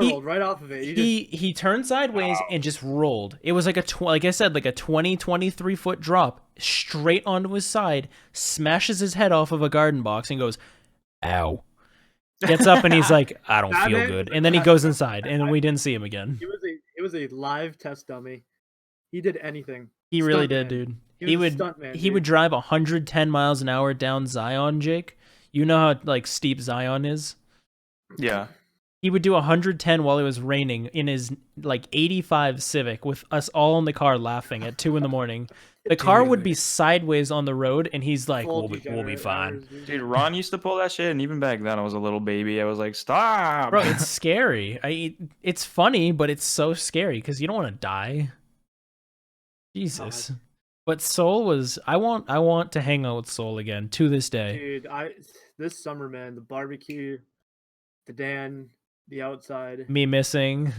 rolled right off of it. He turned sideways and just rolled. It was like like I said, like a 23 foot drop straight onto his side, smashes his head off of a garden box and goes, "Ow." Gets up and he's like, "I don't That feel man- good." And then he goes inside, and then we didn't see him again. It was a live test dummy. He did anything. He really Stuntman. did, dude. He was a stuntman, He would dude. drive 110 miles an hour down Zion, Jake. You know how like steep Zion is? Yeah. He would do 110 while it was raining in his like 85 Civic with us all in the car laughing at 2 a.m. The car would be sideways on the road, and he's like, Full we'll be degenerate fine. hours, dude. Dude, Ron used to pull that shit, and even back then I was a little baby. I was like, stop. Bro, it's scary. It's funny, but it's so scary because you don't want to die. Jesus. But Soul was I want to hang out with Soul again to this day. Dude, this summer, man, the barbecue, the Dan, the outside, Me missing.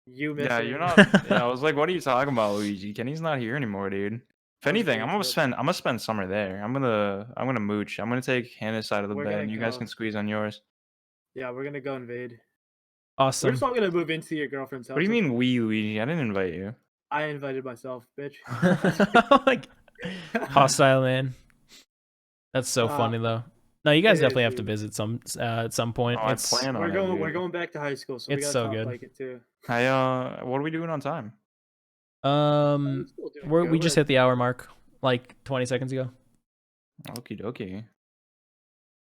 you missing. Yeah, you're not. Yeah, I was like, what are you talking about, Luigi? Kenny's not here anymore, dude. If anything, I'm gonna spend summer there. I'm gonna mooch. I'm gonna take Hannah's side of the We're bed, gonna and you guys go. can squeeze on yours. Yeah, we're gonna go invade. Awesome. We're just all gonna move into your girlfriend's house. What do you mean, we, Luigi? I didn't invite you. I invited myself, bitch. Like, hostile man. That's so funny though. No, you guys it is, definitely have to dude. visit at some point. Oh, I It's plan on We're it, going. dude. We're going back to high school, so It's we so gotta good. talk like it too. What are we doing on time? um Still doing we good. just hit the hour mark like 20 seconds ago. Okie dokie.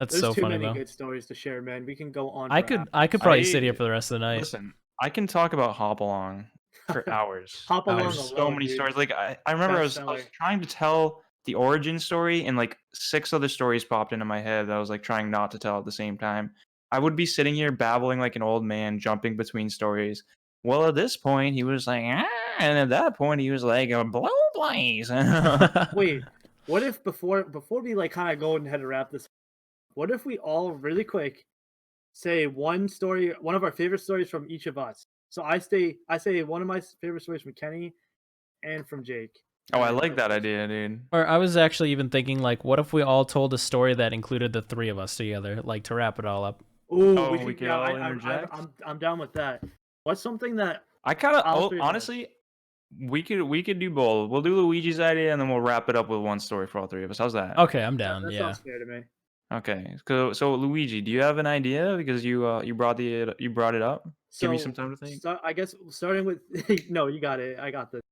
That's There's so too funny many though. good stories to share, man. We can go on. I For could hours. I could probably I sit here for the rest of the night. listen. I can talk about Hop Along for hours. Hop along There's so alone, many dude. stories. Like I remember I was Bestseller. trying to tell the origin story, and like 6 other stories popped into my head that I was like trying not to tell at the same time. I would be sitting here babbling like an old man, jumping between stories. Well, at this point, he was like, ah, and at that point, he was like, a blow blaze. Wait, what if before we like kind of go ahead and wrap this? What if we all really quick say one story, one of our favorite stories from each of us? So I say one of my favorite stories from Kenny and from Jake. Oh, I And like vice that versa. idea, dude. Or I was actually even thinking like, what if we all told a story that included the three of us together, like to wrap it all up. Ooh, Oh, we we could. could Yeah, all interject? I'm down with that. What's something that I kind all of three of us- honestly, we could do both. We'll do Luigi's idea, and then we'll wrap it up with one story for all three of us. How's that? Okay, I'm that, down. that Yeah. sounds fair to me. Okay. So Luigi, do you have an idea? Because you brought it up. Give me So some time to think. I guess starting with no, you got it. I got this.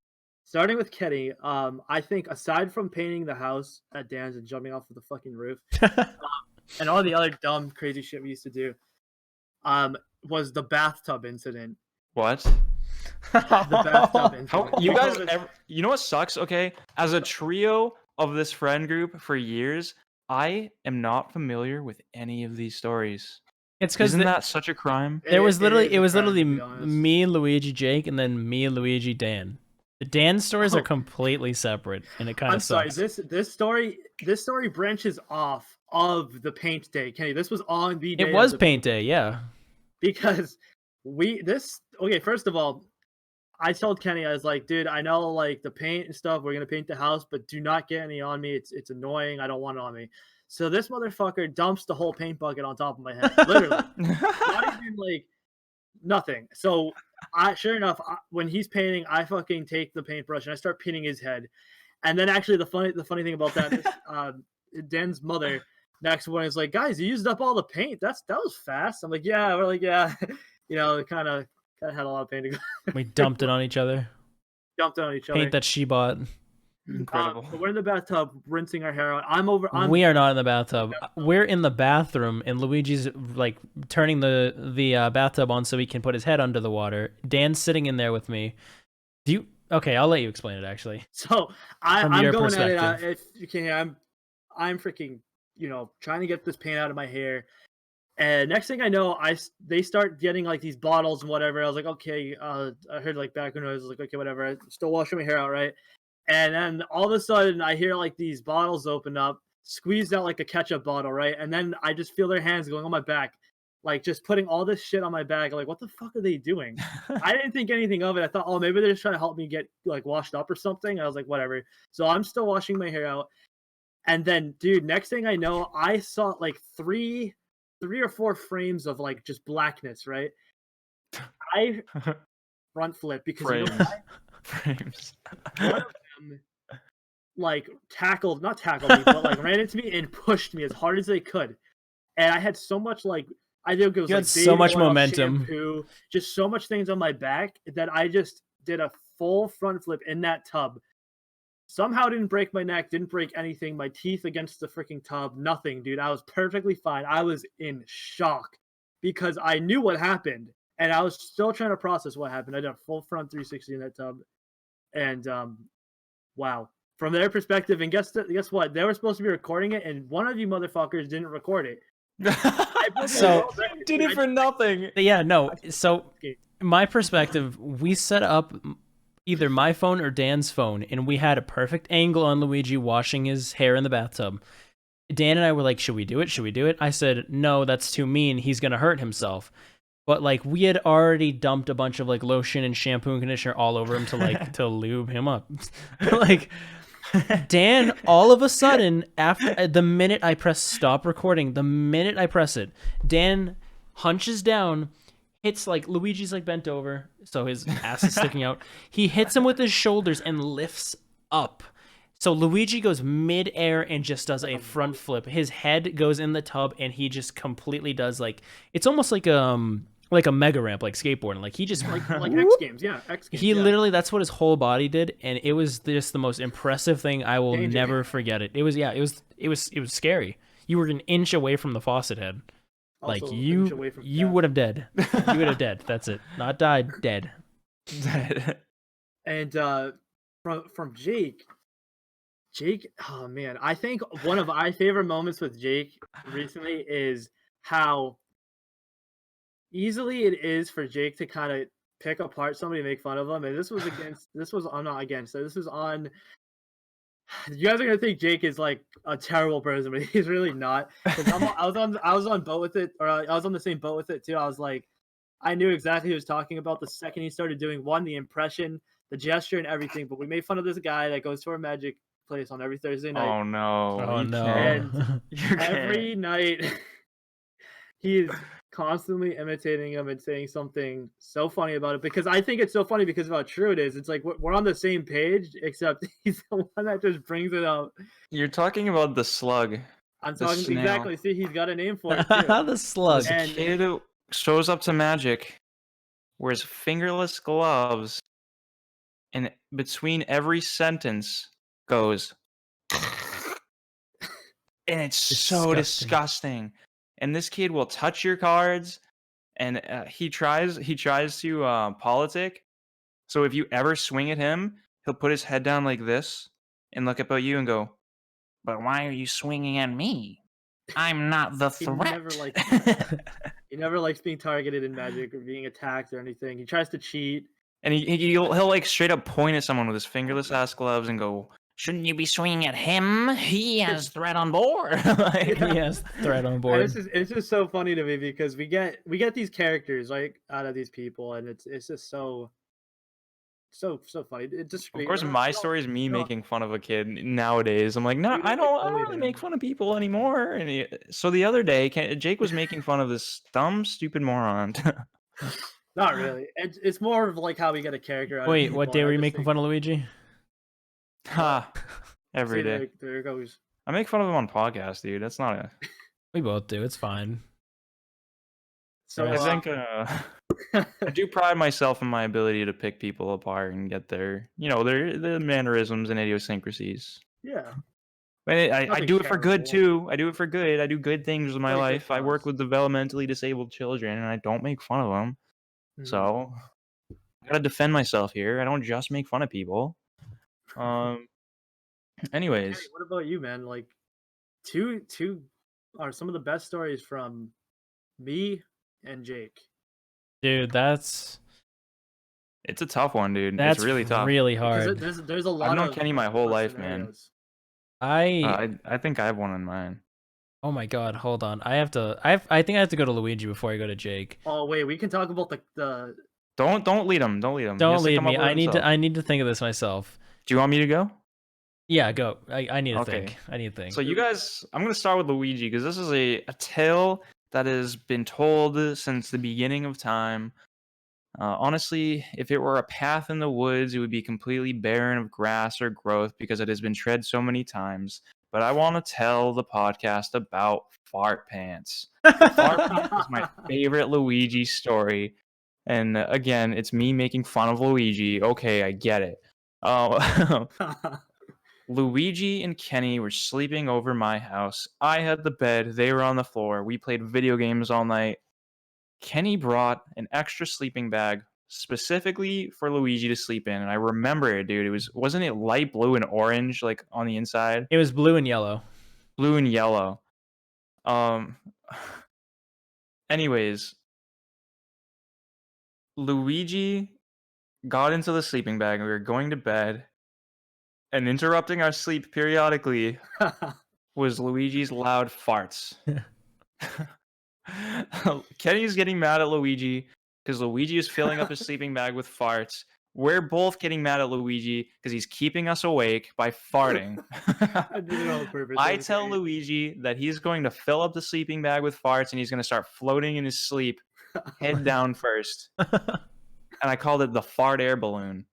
Starting with Kenny, I think aside from painting the house at Dan's and jumping off of the fucking roof, and all the other dumb, crazy shit we used to do, was the bathtub incident. What? The bathtub incident. How you guys Because- ever, you know what sucks? Okay, as a trio of this friend group for years, I am not familiar with any of these stories. It's because Isn't that such a crime? there was It literally is it a was crime, literally to be honest. me, Luigi, Jake, and then me, Luigi, Dan. The Dan stories Oh. are completely separate, and it kind I'm of sorry. sucks. This story branches off of the paint day, Kenny. This was on the day It of was the paint day, yeah. because okay. First of all, I told Kenny, I was like, dude, I know like the paint and stuff. We're gonna paint the house, but do not get any on me. It's annoying. I don't want it on me. So this motherfucker dumps the whole paint bucket on top of my head, literally. Not even like nothing. So sure enough, when he's painting, I fucking take the paintbrush and I start painting his head. And then actually the funny thing about that is Dan's mother next one is like, guys, you used up all the paint. That was fast. I'm like, yeah. We're like, yeah. Kind of had a lot of paint to go. We dumped it on each other. Dumped it on each other. Paint that she bought. Incredible. So we're in the bathtub rinsing our hair out. We are not in the bathtub. We're in the bathroom, and Luigi's like turning the bathtub on so he can put his head under the water. Dan's sitting in there with me. Okay, I'll let you explain it actually. So From I'm your going at it. perspective. If you can hear, I'm freaking, trying to get this paint out of my hair. And next thing I know, they start getting like these bottles and whatever. I was like, okay. I heard like background noise. I was like, okay, whatever. I'm still washing my hair out, right? And then all of a sudden, I hear like these bottles open up, squeezed out like a ketchup bottle, right? And then I just feel their hands going on my back, like just putting all this shit on my back. Like, what the fuck are they doing? I didn't think anything of it. I thought, oh, maybe they're just trying to help me get like washed up or something. I was like, whatever. So I'm still washing my hair out. And then, dude, next thing I know, I saw like three or four frames of like just blackness, right? I front flip because you know why? Frames. One of them like not tackled me, but like ran into me and pushed me as hard as they could. And I had so much like I think it was You like had so baby much oil, momentum. shampoo, just so much things on my back that I just did a full front flip in that tub. Somehow didn't break my neck, didn't break anything, my teeth against the freaking tub, nothing, dude. I was perfectly fine. I was in shock because I knew what happened and I was still trying to process what happened. I did a full front 360 in that tub. And wow. From their perspective, and guess what? They were supposed to be recording it, and one of you motherfuckers didn't record it. So- did it for nothing. Yeah, no. So my perspective, we set up either my phone or Dan's phone, and we had a perfect angle on Luigi washing his hair in the bathtub. Dan and I were like, should we do it? Should we do it? I said, no, that's too mean. He's going to hurt himself. But like we had already dumped a bunch of like lotion and shampoo and conditioner all over him to like to lube him up. Like Dan, all of a sudden, after the minute I press stop recording, the minute I press it, Dan hunches down, hits like Luigi's like bent over, so his ass is sticking out. He hits him with his shoulders and lifts up. So Luigi goes mid-air and just does a front flip. His head goes in the tub and he just completely does like it's almost like a mega ramp, like skateboarding. Like he just like X Games, yeah. X Games. he yeah. literally that's what his whole body did, and it was just the most impressive thing. I will Danger. never forget it. It was scary. You were an inch away from the faucet head. Like Also, an inch away from you death. would have dead. You would have dead. That's it. Not died, dead. And from Jake, oh man, I think one of my favorite moments with Jake recently is how easily it is for Jake to kind of pick apart somebody and make fun of them. And I'm not against it. This was on. You guys are gonna think Jake is like a terrible person, but he's really not. 'Cause I was on boat with it, or I was on the same boat with it too. I was like, I knew exactly who he was talking about the second he started doing the impression, the gesture, and everything. But we made fun of this guy that goes to our Magic place on every Thursday night. Oh no! Oh you no! can't. And You every can't. night he is constantly imitating him and saying something so funny about it, because I think it's so funny because of how true it is. It's like we're on the same page, except he's the one that just brings it up. You're talking about the slug. I'm The talking snail. exactly. See, he's got a name for it too. The slug. This And- kid who shows up to Magic, wears fingerless gloves, and between every sentence goes, and it's so disgusting. And this kid will touch your cards, and he tries to politic. So if you ever swing at him, he'll put his head down like this and look up at you and go, "But why are you swinging at me? I'm not the He threat." never likes he never likes being targeted in Magic or being attacked or anything. He tries to cheat. And he'll like straight up point at someone with his fingerless ass gloves and go, "Shouldn't you be swinging at him? He has threat on board." Like, He has threat on And board. it's just so funny to me because we get these characters like out of these people, and it's just so funny. It just of course, my story is me no. making fun of a kid nowadays. I'm like, no, We I don't don't bully really them. make fun of people anymore. And so the other day, Jake was making fun of this dumb, stupid moron. Not really. It's more of like how we get a character out of Wait, people. what day I were you just making think- fun of Luigi? Ha! Every See, day. there it goes. I make fun of him on podcast, dude. That's not a. We both do. It's fine. So I think I do pride myself in my ability to pick people apart and get their mannerisms and idiosyncrasies. yeah. But I Nothing do it for good terrible. too. I do it for good. I do good things with my Really good life. I work cause. with developmentally disabled children, and I don't make fun of them. Mhm. So I gotta defend myself here. I don't just make fun of people. Anyways, Hey, what about you, man? Like, two are some of the best stories from me and Jake. Dude, that's it's a tough one, dude. that's It's really tough. really Because hard. there's a lot known of Kenny my whole life, man. scenarios. I think I have one in mind. Oh my god, hold on. I think I have to go to Luigi before I go to Jake. Oh wait, we can talk about the Don't lead him. Don't lead him. He Don't has to lead come up me. with himself. I need to think of this myself. Do you want me to go? Yeah, go. I need to Okay. think. I need to think. So you guys, I'm gonna start with Luigi because this is a tale that has been told since the beginning of time. Honestly, if it were a path in the woods, it would be completely barren of grass or growth because it has been tread so many times. But I want to tell the podcast about Fart Pants. Fart Pants is my favorite Luigi story. And again, it's me making fun of Luigi. Okay, I get it. Luigi and Kenny were sleeping over my house. I had the bed, they were on the floor. We played video games all night. Kenny brought an extra sleeping bag specifically for Luigi to sleep in, and I remember it, dude. Wasn't it light blue and orange, like on the inside? It was blue and yellow. Blue and yellow. Anyways, Luigi got into the sleeping bag and we were going to bed, and interrupting our sleep periodically was Luigi's loud farts. Kenny's getting mad at Luigi because Luigi is filling up his sleeping bag with farts. We're both getting mad at Luigi because he's keeping us awake by farting. I did it on purpose. I That was tell great. Luigi that he's going to fill up the sleeping bag with farts and he's going to start floating in his sleep, head down first. And I called it the fart air balloon.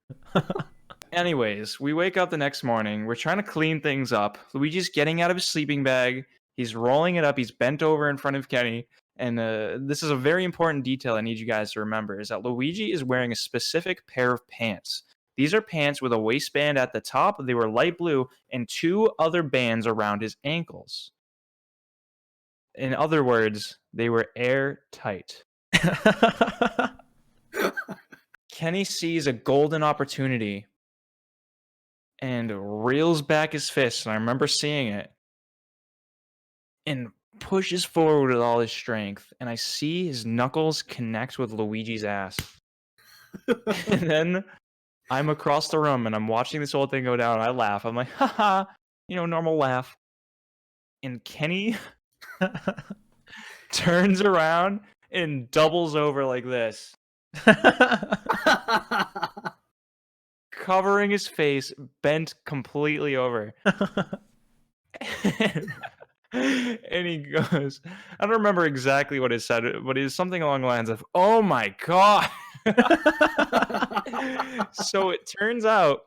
Anyways, we wake up the next morning. We're trying to clean things up. Luigi's getting out of his sleeping bag. He's rolling it up. He's bent over in front of Kenny. And this is a very important detail I need you guys to remember, is that Luigi is wearing a specific pair of pants. These are pants with a waistband at the top. They were light blue and two other bands around his ankles. In other words, they were airtight. Kenny sees a golden opportunity and reels back his fist, and I remember seeing it, and pushes forward with all his strength, and I see his knuckles connect with Luigi's ass. And then I'm across the room, and I'm watching this whole thing go down, and I laugh. I'm like, haha, normal laugh. And Kenny turns around and doubles over like this, covering his face, bent completely over. And he goes, I don't remember exactly what it said, but it was something along the lines of, "Oh my god." So it turns out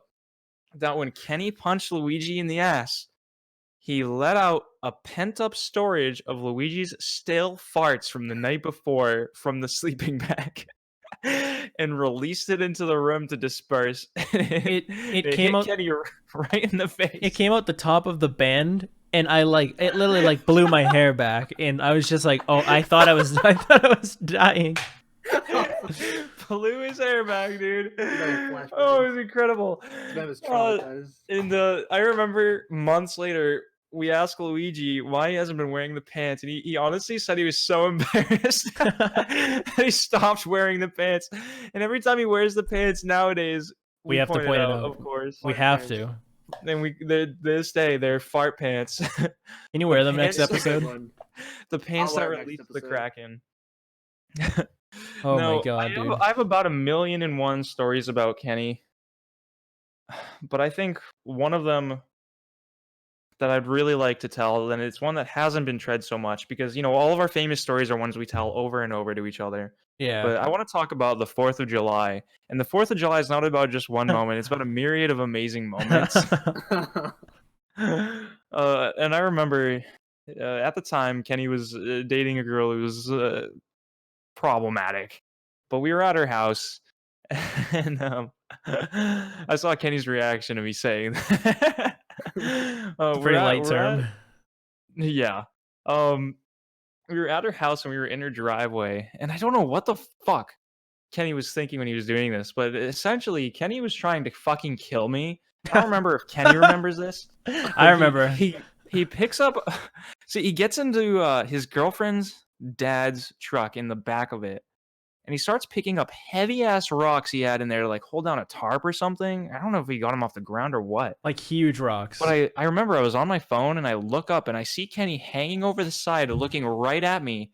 that when Kenny punched Luigi in the ass, he let out a pent-up storage of Luigi's stale farts from the night before from the sleeping bag. And released it into the room to disperse. It It came hit out Kenny right in the face. It came out the top of the band, and it literally blew my hair back, and I was just like, oh, I thought I was dying. Blew his hair back, dude. flashback. Oh, it was incredible. That was traumatized. I remember months later, we asked Luigi why he hasn't been wearing the pants, and he honestly said he was so embarrassed that he stopped wearing the pants. And every time he wears the pants nowadays, We have to point it out. of course. We have to. And this day they're fart pants. Can you wear them next pants- episode? The pants that wear next released the episode. Kraken. Oh No, my god, dude. I have about 1,000,001 stories about Kenny, but I think one of them that I'd really like to tell, and it's one that hasn't been tread so much because all of our famous stories are ones we tell over and over to each other. Yeah. But I want to talk about the 4th of July, and the 4th of July is not about just one moment; it's about a myriad of amazing moments. And I remember at the time Kenny was dating a girl who was problematic, but we were at her house, and I saw Kenny's reaction to me saying that. It's a pretty light term. Yeah. We were at her house and we were in her driveway, and I don't know what the fuck Kenny was thinking when he was doing this, but essentially Kenny was trying to fucking kill me. I don't remember if Kenny remembers this. I remember. He picks up, so he gets into his girlfriend's dad's truck in the back of it, and he starts picking up heavy ass rocks he had in there to hold down a tarp or something. I don't know if he got them off the ground or what. Huge rocks. But I remember I was on my phone and I look up and I see Kenny hanging over the side looking right at me.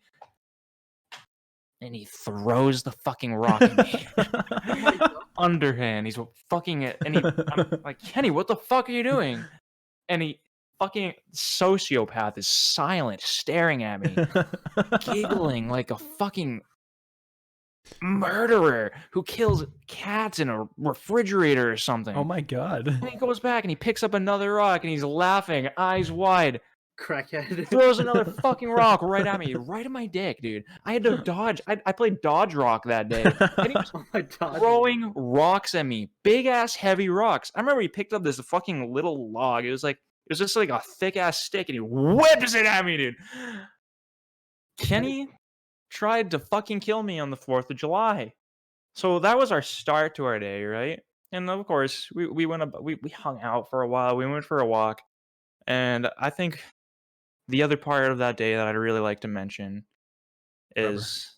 And he throws the fucking rock at me. Underhand. He's fucking it. And I'm like, Kenny, what the fuck are you doing? And he fucking sociopath is silent, staring at me, giggling like a fucking murderer who kills cats in a refrigerator or something. Oh my god. And he goes back and he picks up another rock and he's laughing, eyes wide. Crackhead. Throws another fucking rock right at me, right at my dick, dude. I had to dodge. I played Dodge Rock that day. And he was Oh my god. throwing rocks at me. Big ass heavy rocks. I remember he picked up this fucking little log. It was just like a thick ass stick and he whips it at me, dude. Kenny tried to fucking kill me on the 4th of July. So that was our start to our day, right? And of course, we hung out for a while. We went for a walk. And I think the other part of that day that I'd really like to mention is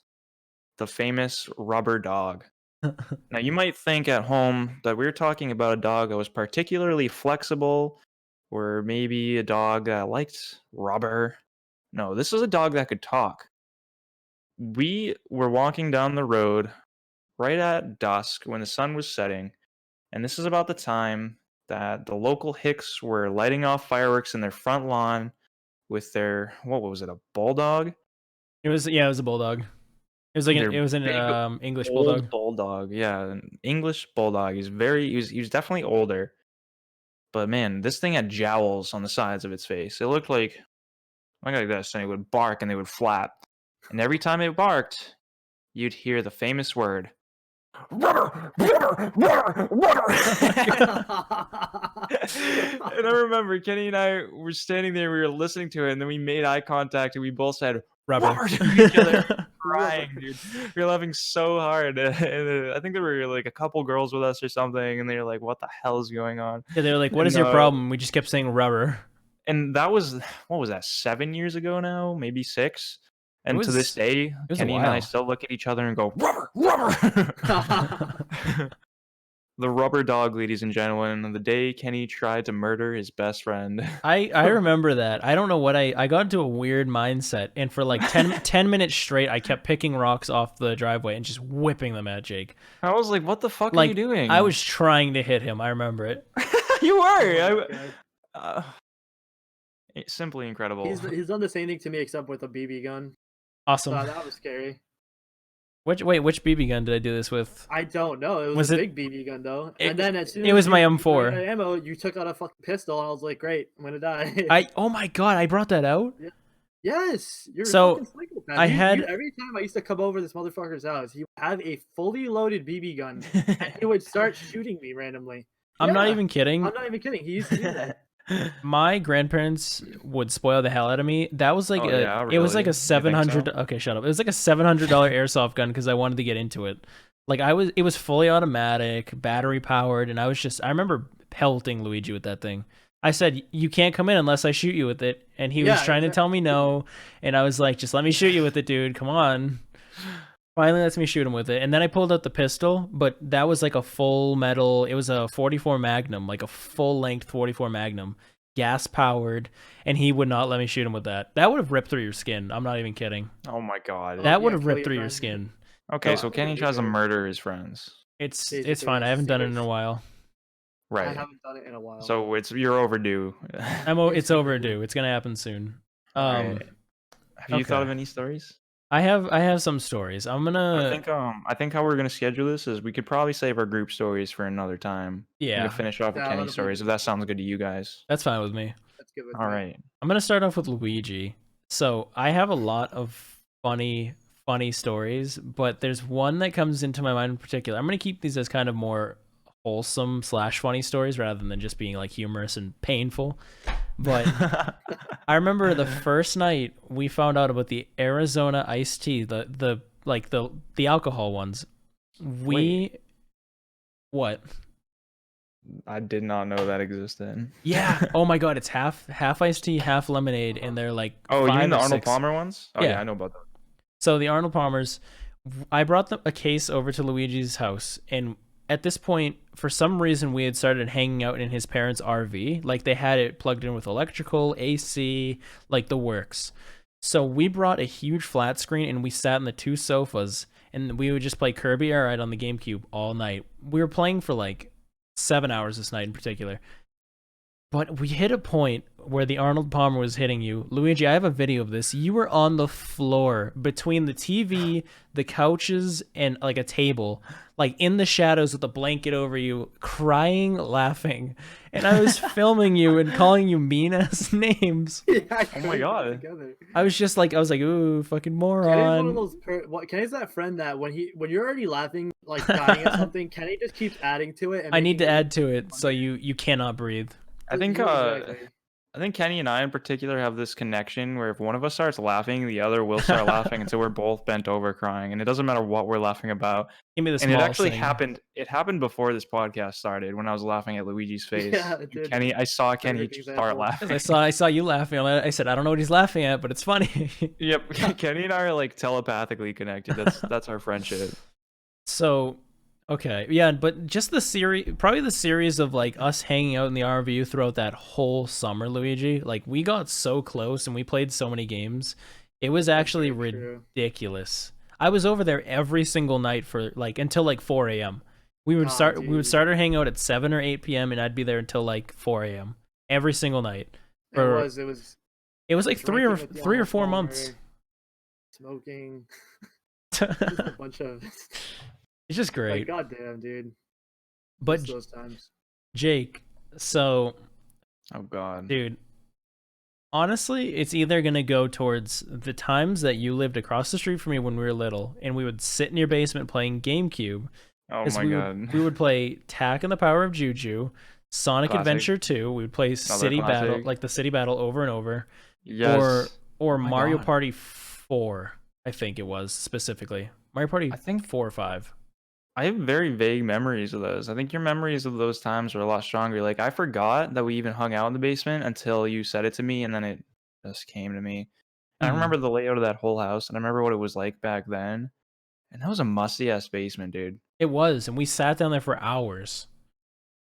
the famous rubber dog. Now, you might think at home that we're talking about a dog that was particularly flexible, or maybe a dog that liked rubber. No, this is a dog that could talk. We were walking down the road right at dusk when the sun was setting, and this is about the time that the local Hicks were lighting off fireworks in their front lawn with their, what was it, a bulldog? It was a bulldog. It was an English bulldog. Bulldog, yeah, an English bulldog. He was definitely older, but man, this thing had jowls on the sides of its face. It looked like this, and it would bark and they would flap, and every time it barked, you'd hear the famous word, rubber, rubber, rubber, rubber. And I remember Kenny and I were standing there, we were listening to it, and then we made eye contact, and we both said rubber to each other, crying, dude. We were laughing so hard. And I think there were like a couple girls with us or something, and they were like, "What the hell is going on?" Yeah, they were like, "What is your problem?" We just kept saying rubber. And that was, what was that, 7 years ago now, maybe 6. And to this day, Kenny and I still look at each other and go, rubber, rubber. The rubber dog, ladies and gentlemen, the day Kenny tried to murder his best friend. I remember that. I don't know what I got into a weird mindset, and for like 10 minutes straight, I kept picking rocks off the driveway and just whipping them at Jake. I was like, what the fuck are you doing? I was trying to hit him. I remember it. You were. It's simply incredible. He's done the same thing to me except with a BB gun. Awesome. That was scary. Which BB gun did I do this with? I don't know. It was a big BB gun though. And then as soon as it was my M4 ammo, you took out a fucking pistol, and I was like, "Great, I'm gonna die." Oh my god, I brought that out. Yeah. Yes, you're so a fucking psychopath. Every time I used to come over to this motherfucker's house, he would have a fully loaded BB gun, and he would start shooting me randomly. I'm not even kidding. I'm not even kidding. He used to do that. My grandparents would spoil the hell out of me. That was like it was like a $700. Okay, shut up. It was like a $700 airsoft gun because I wanted to get into it. Like it was fully automatic, battery powered, and I remember pelting Luigi with that thing. I said, "You can't come in unless I shoot you with it," and he was trying to tell me no, and I was like, "Just let me shoot you with it, dude. Come on." Finally lets me shoot him with it, and then I pulled out the pistol, but that was like a full metal. It was a 44 Magnum, like a full length 44 Magnum, gas powered, and he would not let me shoot him with that. That would have ripped through your skin. I'm not even kidding. Oh my god, that would have ripped through your skin. Okay, so Kenny tries to murder his friends. It's fine. I haven't done it in a while. Right. I haven't done it in a while. So you're overdue. It's overdue. It's gonna happen soon. Have you thought of any stories? I have some stories. I think how we're gonna schedule this is we could probably save our group stories for another time. Yeah. To finish off with Kenny's stories, if that sounds good to you guys. That's fine with me. That's good with All me. right. I'm gonna start off with Luigi. So I have a lot of funny stories, but there's one that comes into my mind in particular. I'm gonna keep these as kind of more wholesome / funny stories rather than just being like humorous and painful. But I remember the first night we found out about the Arizona iced tea, the alcohol ones. What? I did not know that existed. Yeah. Oh my god, it's half iced tea, half lemonade, and they're like. Oh, you mean the Arnold 6. Palmer ones? Oh yeah, I know about that. So the Arnold Palmers, I brought a case over to Luigi's house, and at this point, for some reason, we had started hanging out in his parents' RV. Like, they had it plugged in with electrical, AC, like the works. So we brought a huge flat screen, and we sat in the 2 sofas, and we would just play Kirby Air Ride on the GameCube all night. We were playing for like 7 hours this night in particular. But we hit a point where the Arnold Palmer was hitting you. Luigi, I have a video of this. You were on the floor between the TV, the couches, and like a table, like in the shadows with a blanket over you, crying, laughing. And I was filming you and calling you mean-ass names. Yeah, oh my god. I was like, ooh, fucking moron. Kenny's one of those Kenny's that friend that when you're already laughing, like dying at something, Kenny just keeps adding to it. And I need to add to it so you cannot breathe. I think Kenny and I in particular have this connection where if one of us starts laughing, the other will start laughing until we're both bent over crying, and it doesn't matter what we're laughing about. Give me the and it actually happened. It happened before this podcast started when I was laughing at Luigi's face. Yeah, it did. Kenny, I saw Kenny start laughing. I saw you laughing. I said, I don't know what he's laughing at, but it's funny. Yep, Kenny and I are like telepathically connected. That's our friendship. So. Okay, yeah, but just the series of like us hanging out in the RV throughout that whole summer, Luigi, like we got so close and we played so many games. It was actually ridiculous. I was over there every single night for like until like 4 a.m. We would start our hangout at 7 or 8 p.m. and I'd be there until like 4 a.m. every single night. It was like 3 or 4 months. Smoking. Just a bunch of It's just great. Like, goddamn, dude. But those times. Jake, so oh god, dude. Honestly, it's either gonna go towards the times that you lived across the street from me when we were little, and we would sit in your basement playing GameCube, Oh Because my god. we would play Tak and the Power of Juju, Sonic Classic. Adventure 2. We would play City Battle, classic. like the City Battle over and over. Yes. Or Oh my Mario God. Party 4, I think it was specifically. Mario Party I think 4 or 5. I have very vague memories of those. I think your memories of those times are a lot stronger. Like I forgot that we even hung out in the basement until you said it to me, and then it just came to me. And I Mhm. remember the layout of that whole house, and I remember what it was like back then. And that was a musty ass basement, dude. It was, and we sat down there for hours.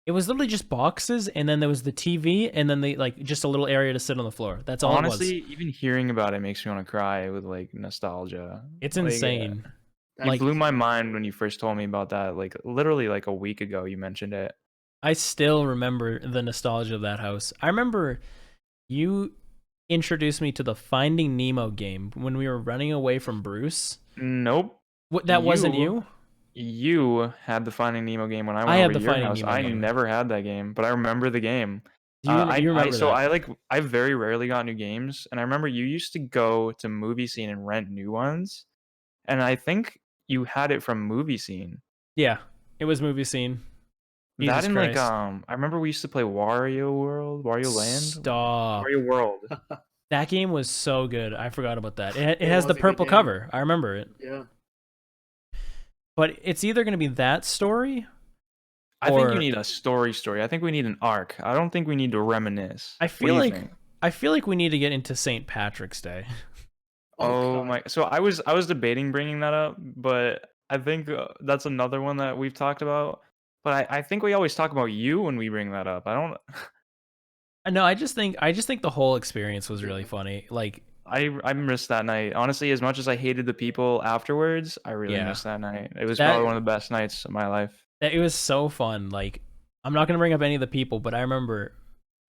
It was literally just boxes, and then there was the TV, and then just a little area to sit on the floor. That's all Honestly, it was. even hearing about it makes me want to cry with like nostalgia. It's Like, insane. You Like, blew my mind when you first told me about that. Like literally like a week ago, you mentioned it. I still remember the nostalgia of that house. I remember you introduced me to the Finding Nemo game when we were running away from Bruce. Nope. What, that wasn't you? You had the Finding Nemo game when I I went had over the to your Finding house. Nemo I game. never had that game, but I remember the game. You remember So that? I very rarely got new games, and I remember you used to go to Movie Scene and rent new ones, and I think you had it from Movie Scene. Yeah, it was movie scene. That Jesus and like Christ. I remember we used to play Wario Land, Stop. Wario World. That game was so good. I forgot about that. It It has was the a good purple game. cover. I remember it. Yeah. But it's either going to be that story. I think Or- you need a story. I think we need an arc. I don't think we need to reminisce. I What do feel you like think? we need to get into St. Patrick's Day. Oh God. my! So I was debating bringing that up, but I think that's another one that we've talked about. But I think we always talk about you when we bring that up. I don't. No, I just think the whole experience was really funny. Like, I missed that night. Honestly, as much as I hated the people afterwards, I really Yeah. missed that night. It was That- probably one of the best nights of my life. it was so fun. Like, I'm not going to bring up any of the people, but I remember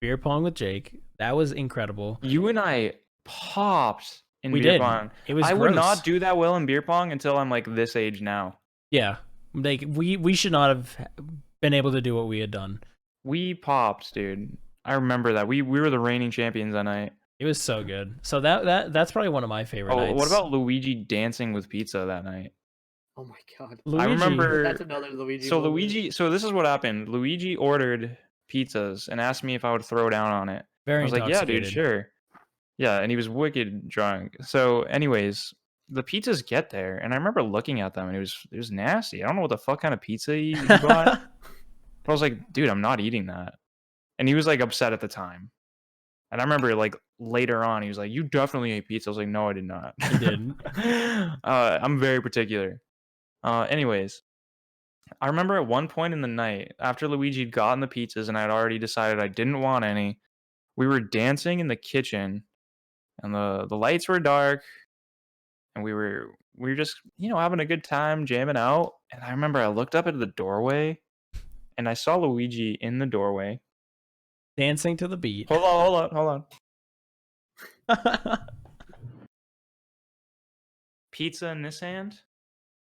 beer pong with Jake. That was incredible. You and I popped in We beer did. pong. It was I would gross. not do that well in beer pong until I'm like this age now. Yeah. Like, we should not have been able to do what we had done. We popped, dude. I remember that. We were the reigning champions that night. It was so good. So that's probably one of my favorite nights. What about Luigi dancing with pizza that night? Oh my god. Luigi? I remember. That's another Luigi. So moment. so this is what happened. Luigi ordered pizzas and asked me if I would throw down on it. Very I was like, yeah, intoxicated. dude, sure. Yeah, and he was wicked drunk. So, anyways, the pizzas get there, and I remember looking at them, and it was nasty. I don't know what the fuck kind of pizza he bought. But I was like, dude, I'm not eating that. And he was like upset at the time. And I remember like later on, he was like, you definitely ate pizza. I was like, no, I did not. He didn't. I'm very particular. Anyways, I remember at one point in the night, after Luigi had gotten the pizzas and I had already decided I didn't want any, we were dancing in the kitchen, and the lights were dark, and we were just, having a good time, jamming out. And I remember I looked up at the doorway, and I saw Luigi in the doorway. Dancing to the beat. Hold on. Pizza in this hand.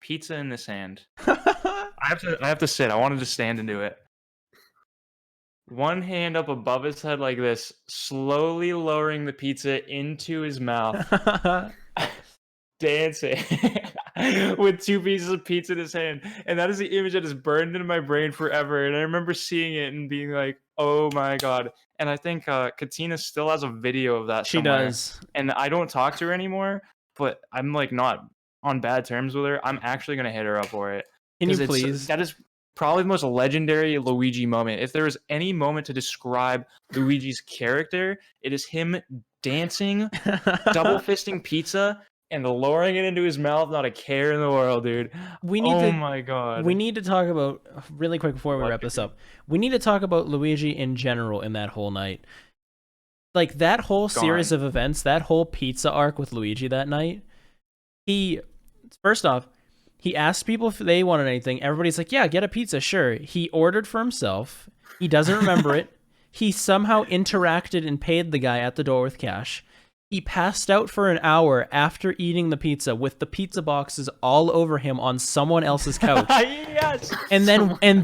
Pizza in this hand. I have to sit. I wanted to stand and do it. One hand up above his head like this, slowly lowering the pizza into his mouth, dancing with two pieces of pizza in his hand. And that is the image that is burned into my brain forever. And I remember seeing it and being like, oh my God. And I think Katina still has a video of that She somewhere. does. And I don't talk to her anymore, but I'm like not on bad terms with her. I'm actually going to hit her up for it. Can you 'Cause please? that is probably the most legendary Luigi moment. If there was any moment to describe Luigi's character, it is him dancing, double fisting pizza, and lowering it into his mouth, not a care in the world, dude. Oh my God. We need to talk about, really quick before we What, wrap this dude? up, we need to talk about Luigi in general in that whole night. Like, that whole series of events, that whole pizza arc with Luigi that night, first off, he asked people if they wanted anything. Everybody's like, yeah, get a pizza, sure. He ordered for himself. He doesn't remember it. He somehow interacted and paid the guy at the door with cash. He passed out for an hour after eating the pizza with the pizza boxes all over him on someone else's couch. Yes. And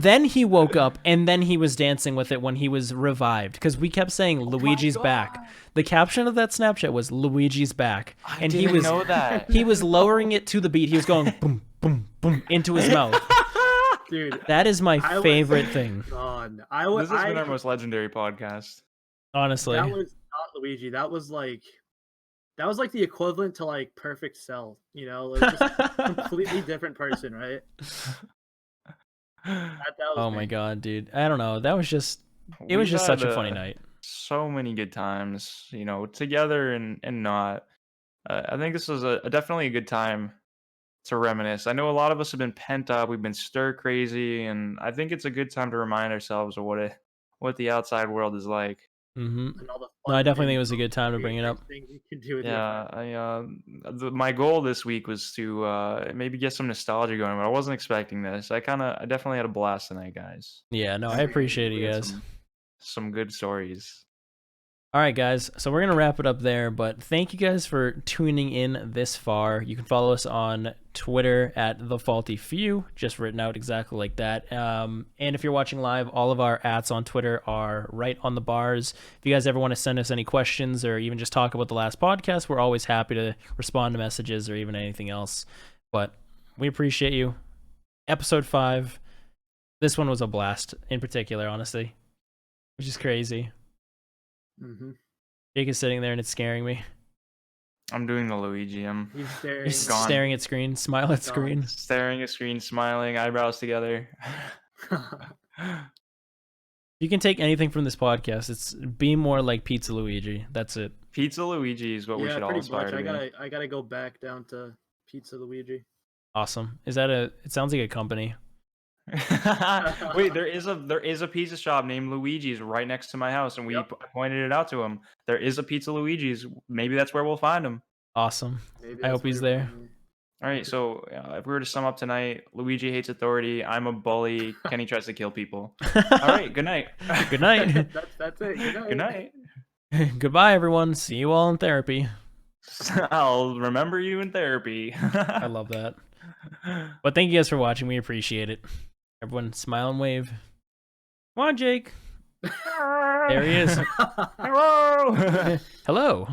then he woke up, and then he was dancing with it when he was revived, because we kept saying Luigi's back. The caption of that Snapchat was Luigi's back, and didn't he was know that. he was lowering it to the beat. He was going boom boom boom into his mouth. Dude, That is my I was favorite thing, gone. This has been our most legendary podcast. honestly. That was not Luigi. That was like the equivalent to like Perfect Cell. You know, like just completely different person, right? That was Oh my me. god, dude. I don't know. That was just it was We've just such had, a funny night. so many good times, you know, together and not. I think this was definitely a good time to reminisce. I know a lot of us have been pent up, we've been stir crazy, and I think it's a good time to remind ourselves of what the outside world is like. Mhm. And all the No, I fun definitely think it and was a good time to bring it up. things you can do with your Yeah, friends. my goal this week was to maybe get some nostalgia going, but I wasn't expecting this. I definitely had a blast tonight, guys. Yeah, no, I Same. appreciate We you had guys. some good stories. All right, guys. So we're going to wrap it up there, but thank you guys for tuning in this far. You can follow us on Twitter at The Faulty Few, just written out exactly like that. And if you're watching live, all of our ats on Twitter are right on the bars. If you guys ever want to send us any questions or even just talk about the last podcast, we're always happy to respond to messages or even anything else. But we appreciate you. Episode 5. This one was a blast in particular, honestly, which is crazy. Mm-hmm. Jake is sitting there and it's scaring me. I'm doing the Luigi. I'm He's staring. He's Gone. staring at screen, smile at screen. staring at screen, smiling, eyebrows together. You can take anything from this podcast. It's be more like Pizza Luigi. That's it. Pizza Luigi is what we Yeah, should all pretty aspire much. to be. I gotta go back down to Pizza Luigi. Awesome. Is that a? It sounds like a company. Wait, there is a pizza shop named Luigi's right next to my house, and we Yep. pointed it out to him. There is a Pizza Luigi's. Maybe that's where we'll find him. Awesome. Maybe I that's hope he's what you're there. finding. All right, so if we were to sum up tonight, Luigi hates authority. I'm a bully. Kenny tries to kill people. All right, good night. Good night. That's it. Good night. Good night. Goodbye, everyone. See you all in therapy. I'll remember you in therapy. I love that. But thank you guys for watching. We appreciate it. Everyone, smile and wave. Come on, Jake. There he is. Hello. Hello.